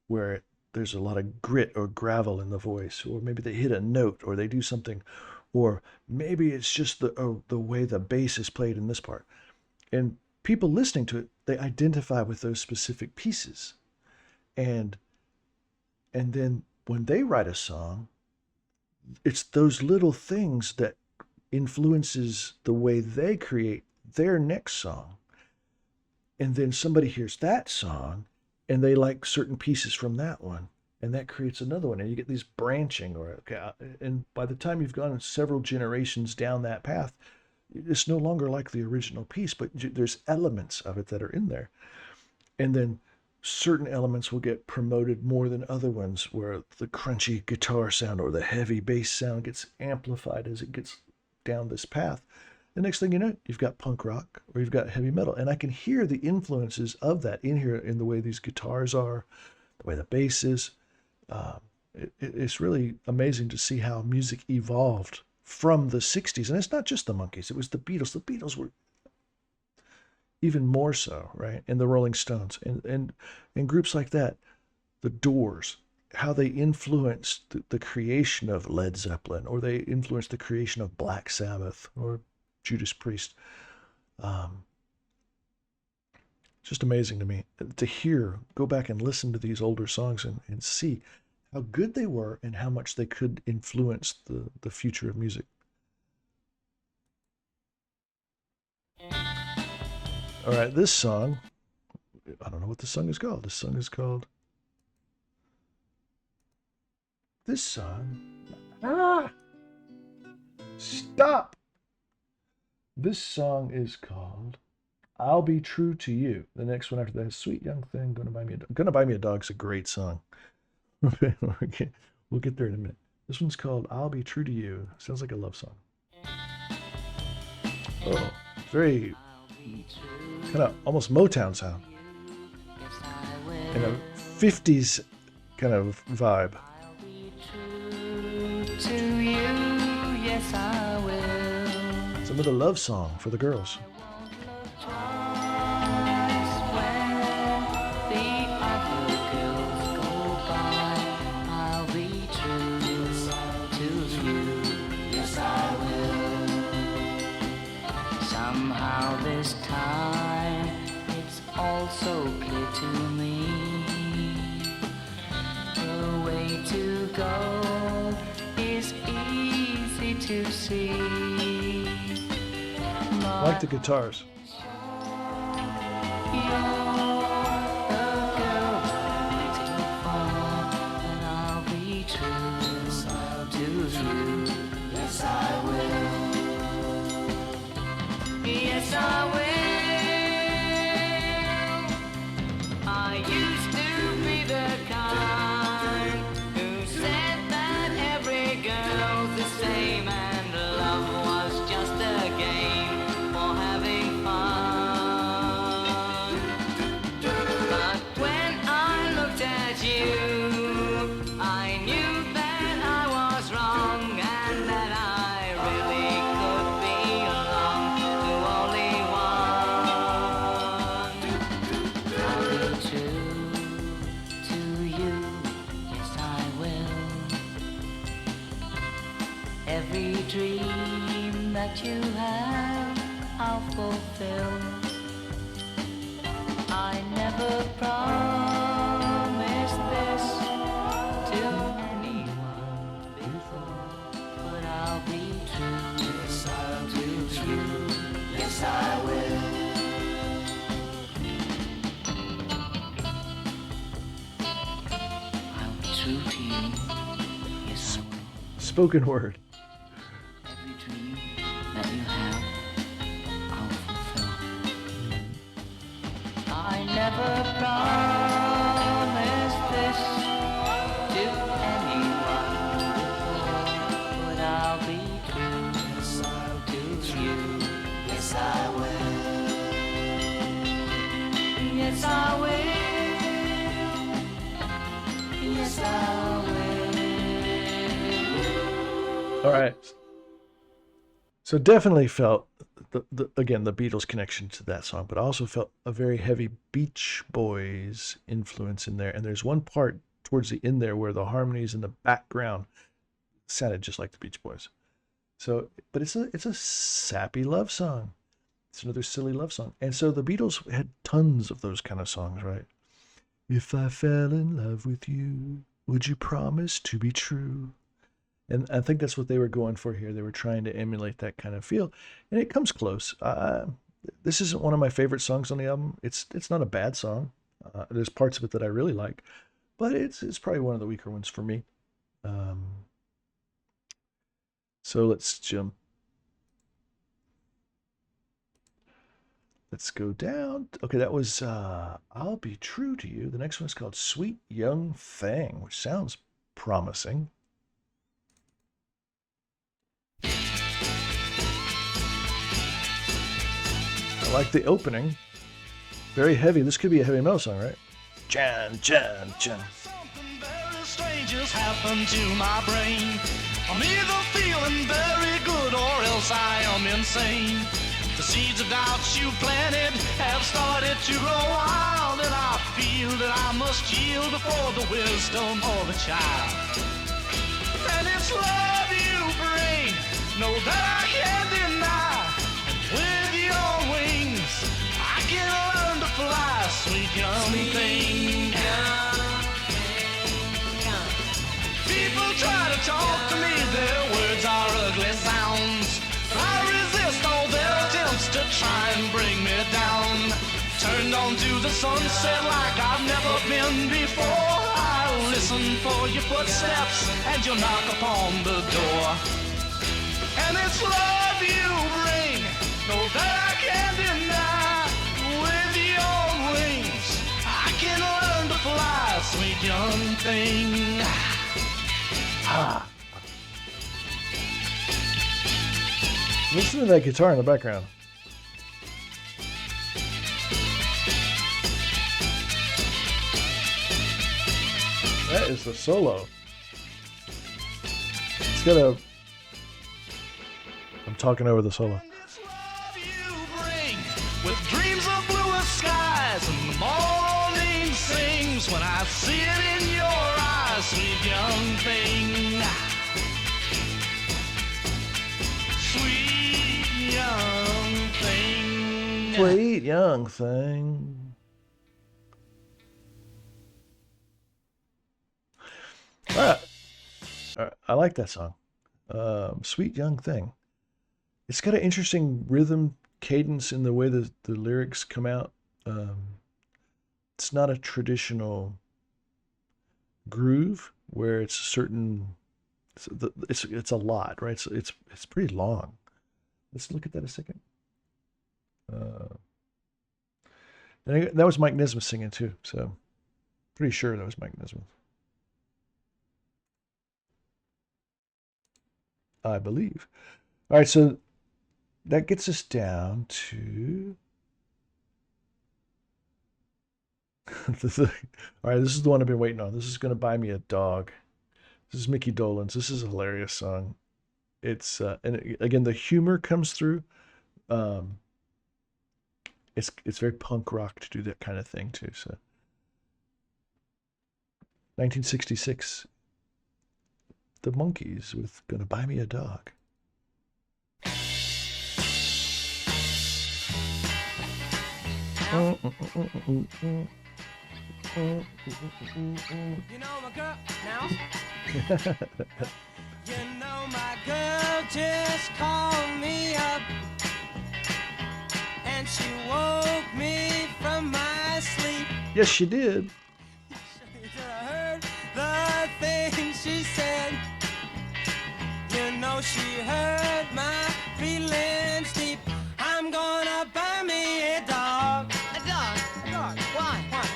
where there's a lot of grit or gravel in the voice, or maybe they hit a note, or they do something, or maybe it's just the way the bass is played in this part. And people listening to it, they identify with those specific pieces. And then when they write a song, it's those little things that influences the way they create their next song. And then somebody hears that song and they like certain pieces from that one, and that creates another one, and you get these branching, and by the time you've gone several generations down that path, it's no longer like the original piece, but there's elements of it that are in there. And then certain elements will get promoted more than other ones, where the crunchy guitar sound or the heavy bass sound gets amplified as it gets down this path. The next thing you know, you've got punk rock or you've got heavy metal. And I can hear the influences of that in here, in the way these guitars are, the way the bass is. It's really amazing to see how music evolved from the 60s. And it's not just the Monkees, it was the Beatles. The Beatles were even more so, right? And the Rolling Stones and groups like that, the Doors, how they influenced the creation of Led Zeppelin, or they influenced the creation of Black Sabbath or Judas Priest. Just amazing to me to go back and listen to these older songs and see how good they were and how much they could influence the future of music. All right, this song, I don't know what this song is called. This song. Ah! Stop! This song is called I'll Be True to You. The next one after that is Sweet Young Thing, Gonna Buy Me a Dog's a great song. Okay, we'll get there in a minute. This one's called I'll Be True to You. Sounds like a love song. Oh, very kind of almost Motown sound. And a 50s kind of vibe. It's another love song for the girls. Somehow this time it's also clear to me the way to go is easy to see. I like the guitars. Yes, I will. I used to be the kind who said that every girl's the same and love was just a game for having fun. But when I looked at you, I knew that I was wrong and that I really could belong to only one. I'll be true to you, yes I will. Every dream that you have, I'll fulfill. I never promised this to anyone before, but I'll be true. Yes, I'll be true. Yes, I will. I'll be true to you. Yes, I will. Spoken word. Every dream that you have, I'll fulfill. I never promised this to anyone before, but I'll be true to you. Yes, I will. Yes, I will. Yes, I will. All right. So definitely felt again the Beatles connection to that song, but I also felt a very heavy Beach Boys influence in there. And there's one part towards the end there where the harmonies in the background sounded just like the Beach Boys. So, but it's a sappy love song. It's another silly love song. And so the Beatles had tons of those kind of songs, right? If I fell in love with you, would you promise to be true? And I think that's what they were going for here. They were trying to emulate that kind of feel, and it comes close. This isn't one of my favorite songs on the album. It's not a bad song. There's parts of it that I really like, but it's probably one of the weaker ones for me. So let's jump. Let's go down. Okay, that was I'll Be True to You. The next one's called Sweet Young Thing, which sounds promising. I like the opening. Very heavy. This could be a heavy metal song, right? Chan, chan, chan. Something very strange has happened to my brain. I'm either feeling very good or else I am insane. The seeds of doubt you planted have started to grow wild, and I feel that I must yield before the wisdom of a child. And it's love you bring, know that I can't deny. With your wings, I can learn to fly, sweet young thing. People try to talk to me, their words are ugly sounds. I resist resist all their attempts to try and bring me down. Turned on to the sunset like I've never been before. I'll listen for your footsteps and you'll knock upon the door. And it's love you bring, no that I can't deny. With your wings, I can learn to fly, sweet young thing. Listen to that guitar in the background. That is the solo. It's got a... I'm talking over the solo. It's love you bring, with dreams of bluer skies, and the morning sings when I see it in your eyes, sweet young thing. Sweet young thing. Sweet young thing. All right. I like that song. Sweet young thing. It's got an interesting rhythm, cadence in the way the lyrics come out. It's not a traditional groove where it's a certain. It's a lot, right? So it's pretty long. Let's look at that a second. And that was Mike Nesmith singing too, so pretty sure that was Mike Nesmith. I believe. All right, so that gets us down to. All right, this is the one I've been waiting on. This is going to buy me a dog. This is Mickey Dolenz. This is a hilarious song. It's and again the humor comes through. It's very punk rock to do that kind of thing too. So 1966, the Monkees with "Gonna Buy Me a Dog." You know my girl now. You know my girl just called me up, and she woke me from my sleep. Yes, she did. I heard the things she said. You know she hurt my feelings deep. I'm gonna buy me a dog. A dog? A dog. Why? Why?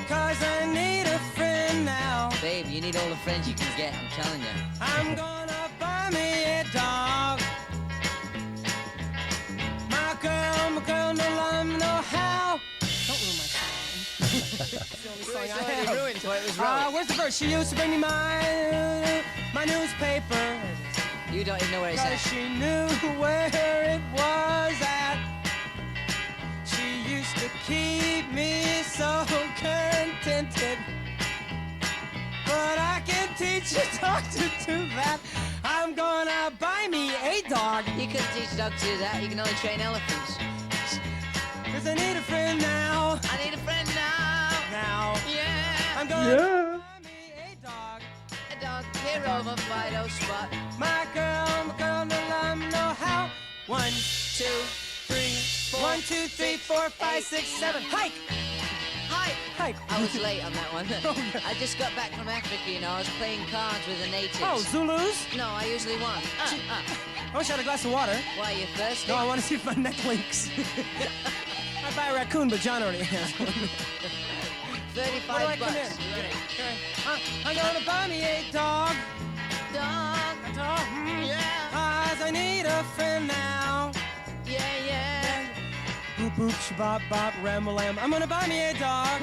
'Cause I need a friend now. Babe, you need all the friends you can get, I'm telling you. I'm gonna buy me a dog. My girl, no love, no how. Don't ruin my song. It's the only song I have. Ruined what it was wrong. Where's the verse? She used to bring me my newspaper. You don't even know where it's 'Cause at. she knew where it was at. She used to keep me so contented. But I can teach a dog to do that. I'm gonna buy me a dog. You couldn't teach a dog to do that. You can only train elephants. 'Cause I need a friend now. I need a friend now. Now. Yeah. I'm gonna Yeah. buy me a dog. A dog. Here over Fido Spot. My girl, no love, no how. 1, 2, 3, 4. 1, 2, 3, 4, 5, 6, 7. Hike! Hi. Hike! I was late on that one. Oh, yeah. I just got back from Africa, you know. I was playing cards with the natives. Oh, Zulus? No, I usually won. I wish I had a glass of water. Why, you thirsty? No, I want to see if my neck leaks. I'd buy a raccoon, but John already has one. 35 What do I come bucks. in? Ready? I'm gonna buy me a dog. Dog. A dog. Yeah. 'Cause I need a friend now. Yeah, yeah. Boop boop shabop bop ramble lamb. I'm gonna buy me a dog.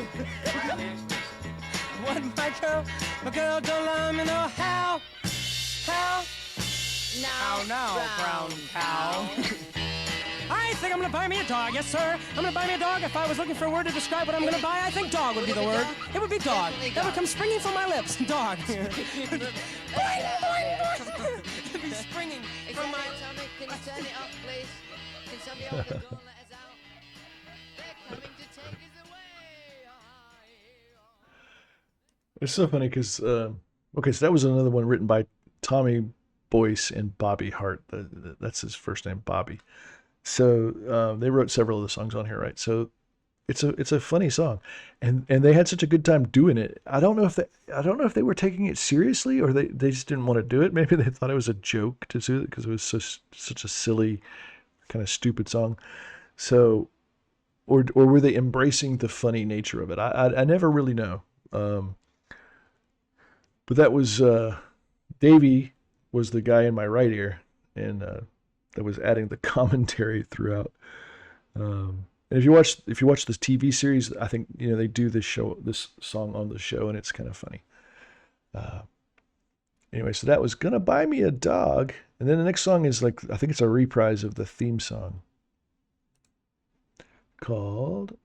What my girl don't let me know how. How? Now, brown cow. I think I'm gonna buy me a dog, yes sir. I'm gonna buy me a dog. If I was looking for a word to describe what I'm gonna buy, I think dog would be the word. It would be dog. Definitely That would dog. come springing from my lips. Dog. It'd be springing from my... Tommy, can you turn it off, please? Can somebody open the door and let us out? They're coming to take us away. It's so funny because okay, so that was another one written by Tommy Boyce and Bobby Hart. That's his first name, Bobby. So they wrote several of the songs on here, right? So it's a funny song, and they had such a good time doing it. I don't know if they were taking it seriously or they just didn't want to do it. Maybe they thought it was a joke to do it because it was such a silly, kind of stupid song. So, or were they embracing the funny nature of it? I never really know. But that was Davey was the guy in my right ear, and that was adding the commentary throughout. And if you watch this TV series, I think they do this song on the show, and it's kind of funny. Anyway, so that was "Gonna Buy Me a Dog," and then the next song is I think it's a reprise of the theme song called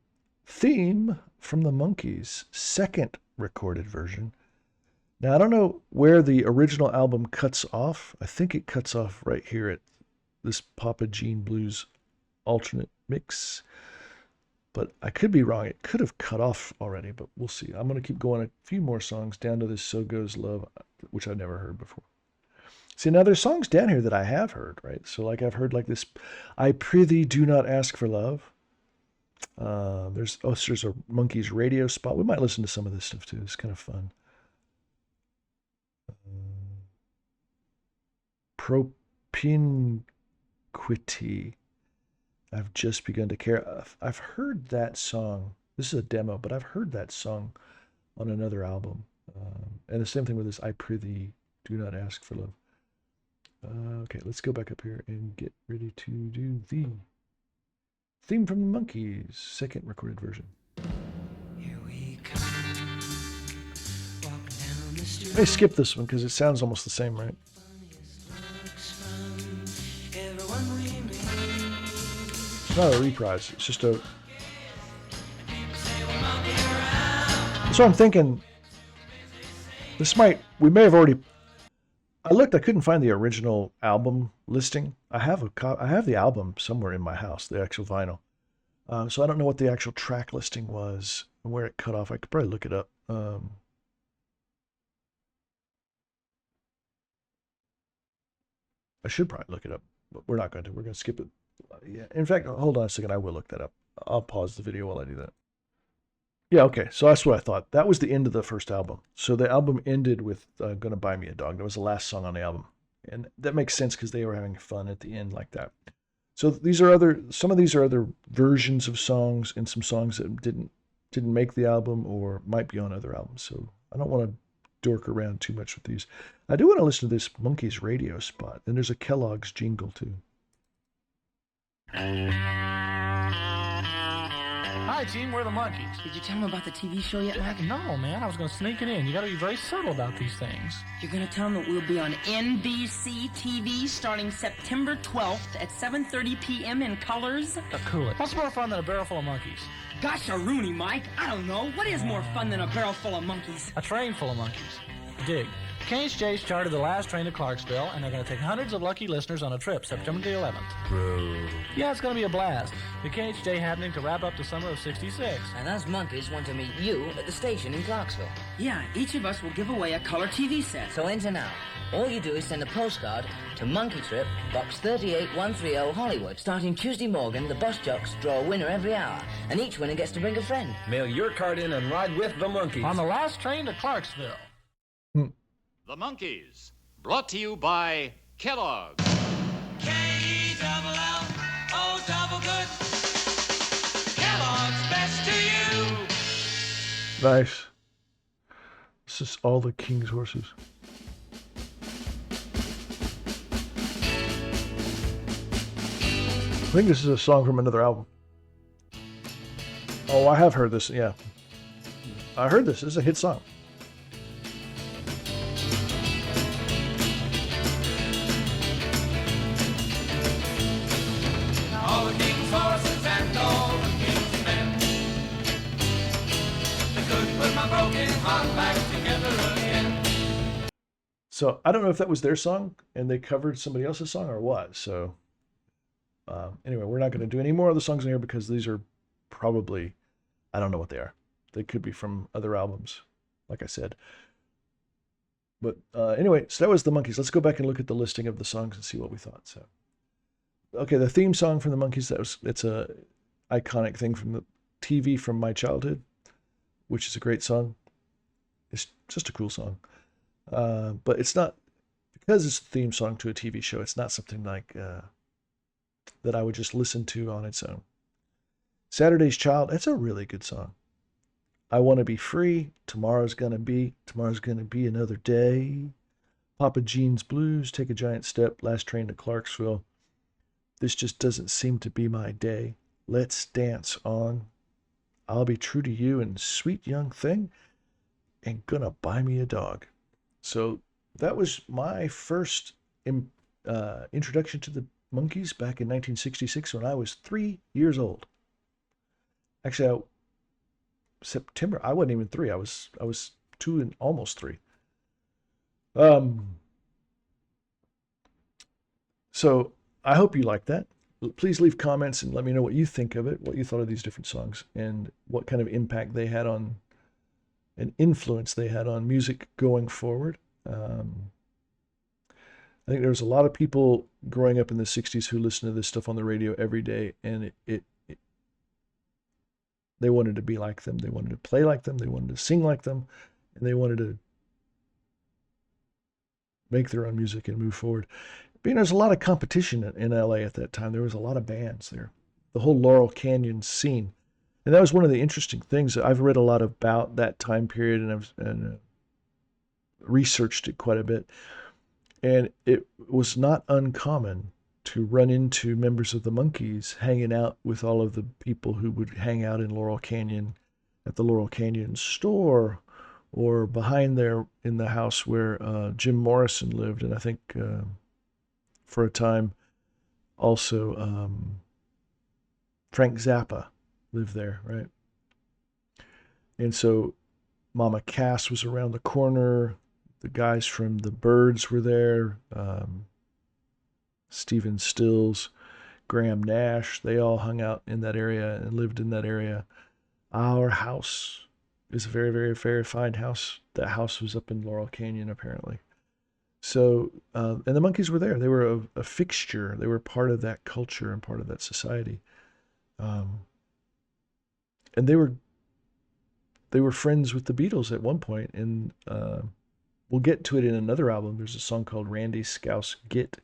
"Theme" from the Monkees, second recorded version. Now I don't know where the original album cuts off. I think it cuts off right here at this Papa Gene Blues alternate mix. But I could be wrong. It could have cut off already, but we'll see. I'm going to keep going a few more songs down to this "So Goes Love," which I've never heard before. See, now there's songs down here that I have heard, right? So I've heard this, "I Prithee Do Not Ask for Love." There's a Monkees radio spot. We might listen to some of this stuff too. It's kind of fun. Propinquity. I've just begun to care. I've heard that song. This is a demo, but I've heard that song on another album. And the same thing with this "I Prithee Do Not Ask for Love." Okay, let's go back up here and get ready to do the theme from the Monkees, second recorded version. Here we come, walking down the street. Let me skip this one because it sounds almost the same, right? It's not a reprise. It's just a. So I'm thinking. We may have already. I looked. I couldn't find the original album listing. I have the album somewhere in my house, the actual vinyl. So I don't know what the actual track listing was and where it cut off. I could probably look it up. I should probably look it up, but we're not going to. We're going to skip it. Yeah. In fact, hold on a second. I will look that up. I'll pause the video while I do that. Yeah, okay. So that's what I thought. That was the end of the first album. So the album ended with "Gonna Buy Me a Dog." That was the last song on the album. And that makes sense because they were having fun at the end like that. So some of these are other versions of songs and some songs that didn't make the album or might be on other albums. So I don't want to dork around too much with these. I do want to listen to this Monkees radio spot. And there's a Kellogg's jingle too. Hi, team. We're the Monkees. Did you tell him about the TV show yet, Mike? No, man. I was going to sneak it in. You got to be very subtle about these things. You're going to tell him that we'll be on NBC TV starting September 12th at 7:30 p.m. in colors? Cool it. What's more fun than a barrel full of monkeys? Gosh, a Rooney, Mike. I don't know. What is more fun than a barrel full of monkeys? A train full of monkeys. Dig. KHJ's chartered the last train to Clarksville, and they're going to take hundreds of lucky listeners on a trip September the 11th. Bro. Yeah, it's going to be a blast. The KHJ happening to wrap up the summer of '66. And us Monkees want to meet you at the station in Clarksville. Yeah, each of us will give away a color TV set. So enter now. All you do is send a postcard to Monkey Trip, Box 38130 Hollywood. Starting Tuesday morning, the bus jocks draw a winner every hour, and each winner gets to bring a friend. Mail your card in and ride with the Monkees. On the last train to Clarksville. The Monkees, brought to you by Kellogg's. K-E-double-L-O double good. Kellogg's best to you. Nice. This is all the King's horses. I think this is a song from another album. Oh, I have heard this. Yeah. I heard this. This is a hit song. All the king's horses and all the king's men. I could put my broken heart back together again. So I don't know if that was their song and they covered somebody else's song or what. So anyway, we're not going to do any more of the songs in here because these are probably, I don't know what they are. They could be from other albums, like I said. But anyway, so that was the Monkees. Let's go back and look at the listing of the songs and see what we thought. So, okay, the theme song from the Monkees, it's a iconic thing from the TV from my childhood, which is a great song. It's just a cool song. But it's not, because it's the theme song to a TV show, it's not something like that I would just listen to on its own. Saturday's Child, that's a really good song. I Want to Be Free, Tomorrow's Gonna Be Another Day. Papa Jean's Blues, Take a Giant Step, Last Train to Clarksville. This Just Doesn't Seem to Be My Day. Let's Dance On. I'll Be True to You, and Sweet Young Thing, and Gonna Buy Me a Dog. So that was my first introduction to the Monkees back in 1966 when I was 3 years old. Actually, September, I wasn't even 3. I was 2 and almost 3. So I hope you like that. Please leave comments and let me know what you think of it, what you thought of these different songs, and what kind of impact they had on, and influence they had on music going forward. I think there was a lot of people growing up in the 60s who listened to this stuff on the radio every day, and they wanted to be like them. They wanted to play like them. They wanted to sing like them, and they wanted to make their own music and move forward. But, there's a lot of competition in LA at that time. There was a lot of bands there. The whole Laurel Canyon scene. And that was one of the interesting things. I've read a lot about that time period, and I've researched it quite a bit. And it was not uncommon to run into members of the Monkees hanging out with all of the people who would hang out in Laurel Canyon at the Laurel Canyon store, or behind there in the house where Jim Morrison lived. And I think for a time also Frank Zappa lived there, right? And so Mama Cass was around the corner. The guys from the Byrds were there. Stephen Stills, Graham Nash, they all hung out in that area and lived in that area. Our house is a very, very, very fine house. That house was up in Laurel Canyon, apparently. So, and the Monkees were there. They were a fixture. They were part of that culture and part of that society. And they were friends with the Beatles at one point. And we'll get to it in another album. There's a song called Randy Scouse Git,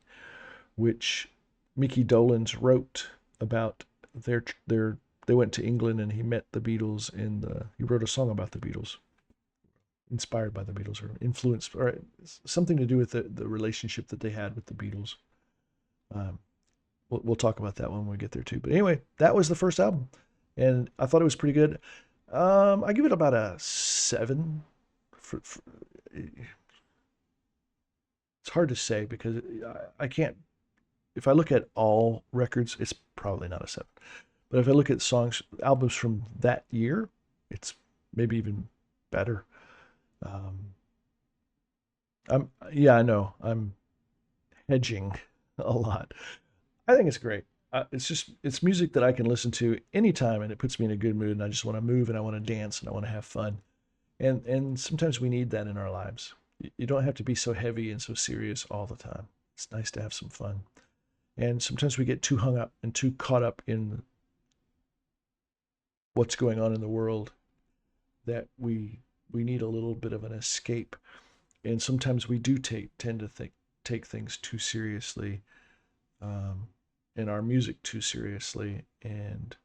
which Mickey Dolenz wrote about they went to England and he met the Beatles, and he wrote a song about the Beatles, inspired by the Beatles, or influenced, or something to do with the relationship that they had with the Beatles. We'll talk about that when we get there too. But anyway, that was the first album, and I thought it was pretty good. I give it about a 7. It's hard to say because I can't. If I look at all records, it's probably not a 7. But if I look at albums from that year, it's maybe even better. I know I'm hedging a lot. I think it's great. It's music that I can listen to anytime, and it puts me in a good mood, and I just want to move, and I want to dance, and I want to have fun. And sometimes we need that in our lives. You don't have to be so heavy and so serious all the time. It's nice to have some fun. And sometimes we get too hung up and too caught up in what's going on in the world that we need a little bit of an escape. And sometimes we do tend to take things too seriously, and our music too seriously, and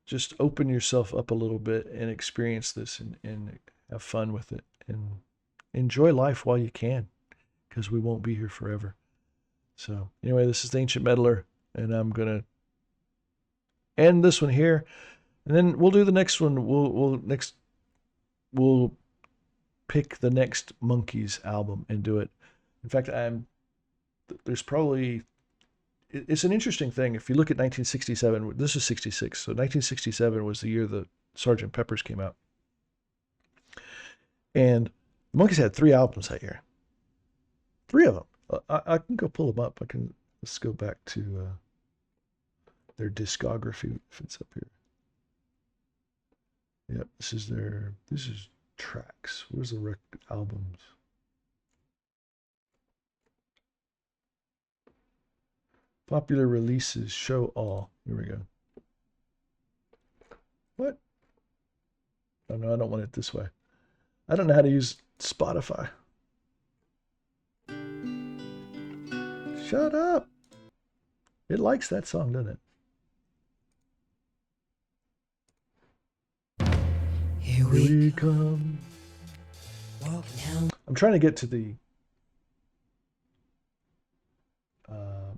just open yourself up a little bit and experience this, and have fun with it, and enjoy life while you can, because we won't be here forever. So anyway, this is the Ancient Meddler, and I'm going to end this one here, and then we'll do the next one. We'll pick the next Monkees album and do it. In fact, there's probably, it's an interesting thing. If you look at 1967, this is 66. So 1967 was the year that Sgt. Pepper's came out. And the Monkees had 3 albums that year. 3 of them. I can go pull them up. Let's go back to their discography if it's up here. Yep, this is tracks. Where's the albums? Popular releases, show all. Here we go. What? Oh no, I don't want it this way. I don't know how to use Spotify. Shut up. It likes that song, doesn't it? Here we come. Walking down. I'm trying to get to the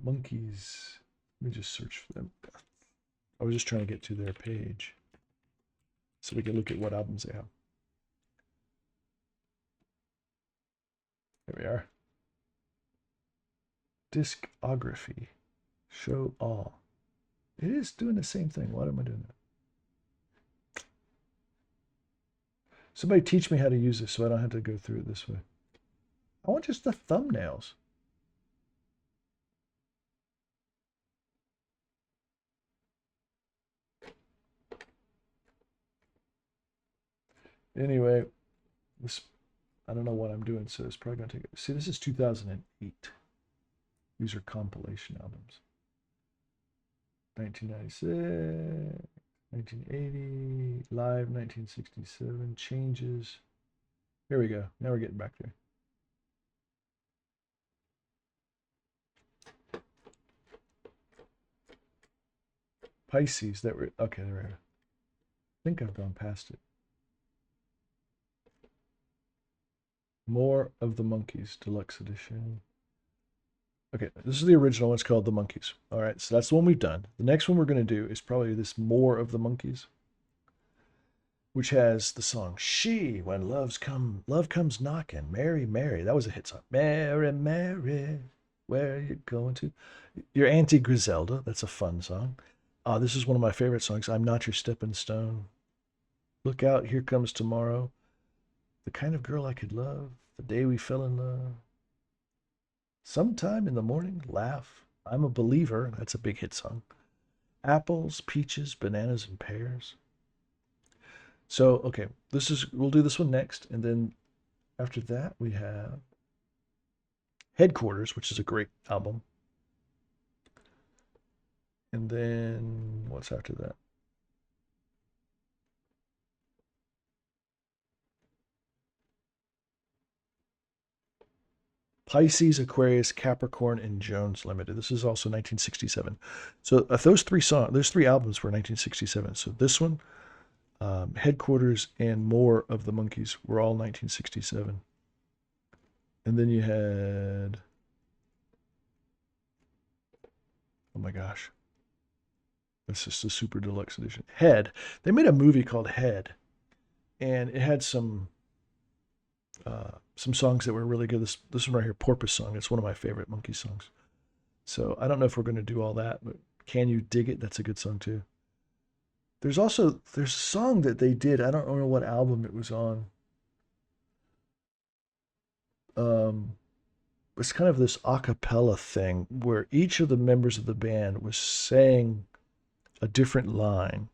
Monkees. Let me just search for them. I was just trying to get to their page so we can look at what albums they have. There we are. Discography. Show all. It is doing the same thing. Why am I doing that? Somebody teach me how to use this so I don't have to go through it this way. I want just the thumbnails. Anyway, this, I don't know what I'm doing, so it's probably going to take it. See, this is 2008. These are compilation albums. 1996, 1980, Live 1967, Changes. Here we go. Now we're getting back there. Pisces, that were, okay, there we go. I think I've gone past it. More of the Monkees, Deluxe Edition. Okay, this is the original one. It's called The Monkees. All right, so that's the one we've done. The next one we're going to do is probably this More of the Monkees, which has the song She, When Love Comes Knocking, Mary, Mary. That was a hit song. Mary, Mary, where are you going to? Your Auntie Griselda. That's a fun song. This is one of my favorite songs. I'm Not Your Stepping Stone. Look Out, Here Comes Tomorrow. The Kind of Girl I Could Love. The Day We Fell in Love. Sometime in the Morning, Laugh. I'm a Believer. That's a big hit song. Apples, Peaches, Bananas, and Pears. So, okay, we'll do this one next. And then after that, we have Headquarters, which is a great album. And then what's after that? Pisces, Aquarius, Capricorn, and Jones Limited. This is also 1967. So those three albums were 1967. So this one, Headquarters, and More of the Monkees were all 1967. And then you had, oh my gosh, that's just the super deluxe edition. Head. They made a movie called Head, and it had some songs that were really good. This one right here, Porpoise Song. It's one of my favorite Monkees songs. So I don't know if we're going to do all that, but Can You Dig It? That's a good song too. There's a song that they did. I don't know what album it was on. It's kind of this a cappella thing where each of the members of the band was saying a different line.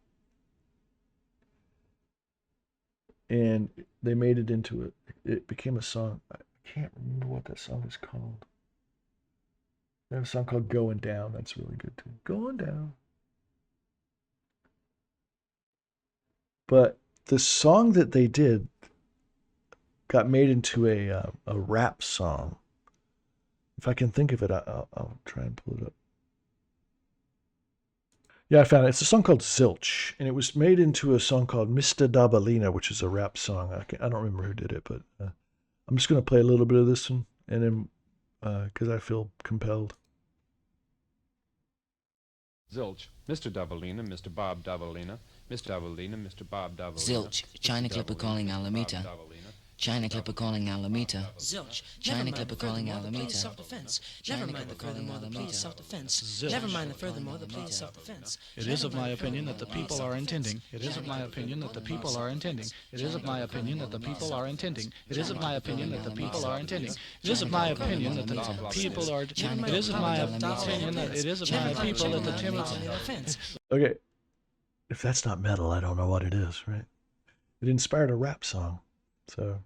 And they made it into it became a song. I can't remember what that song is called. They have a song called Going Down. That's really good too. Going Down. But the song that they did got made into a rap song. If I can think of it, I'll try and pull it up. Yeah, I found it. It's a song called Zilch, and it was made into a song called Mr. Dabalina, which is a rap song. I don't remember who did it, but I'm just going to play a little bit of this one, and then because I feel compelled. Zilch, Mr. Dabalina, Mr. Bob Dabalina, Mr. Dabalina, Mr. Bob Dabalina. Zilch, China Clipper calling Alameda. China Clipper calling Alameda. Zilch. China Clipper calling Alameda. Alameda. Self-defense. Never mind the furthermore, the plea is self-defense. Never mind the furthermore, the plea is self-defense. It is of my opinion that the people are intending. It is of my opinion that the people are intending. It is of my opinion that the people are intending. It is of my opinion that the people are intending. It is of my opinion that the people are. It is of my opinion that it is of my people that the timid. Okay, if that's not metal, I don't know what it is, right? It inspired a rap song. So,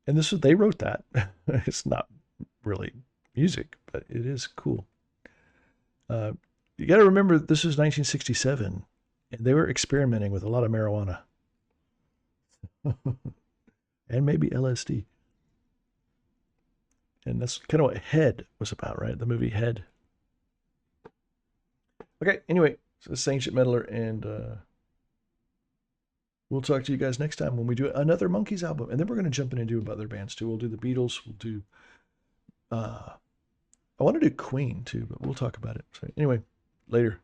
and they wrote that. It's not really music, but it is cool. You got to remember, this is 1967, and they were experimenting with a lot of marijuana and maybe LSD. And that's kind of what Head was about, right? The movie Head. Okay, anyway, so this is Ancient Meddler, and we'll talk to you guys next time when we do another Monkees album. And then we're going to jump in and do other bands too. We'll do the Beatles. We'll do, I want to do Queen too, but we'll talk about it. So anyway, later.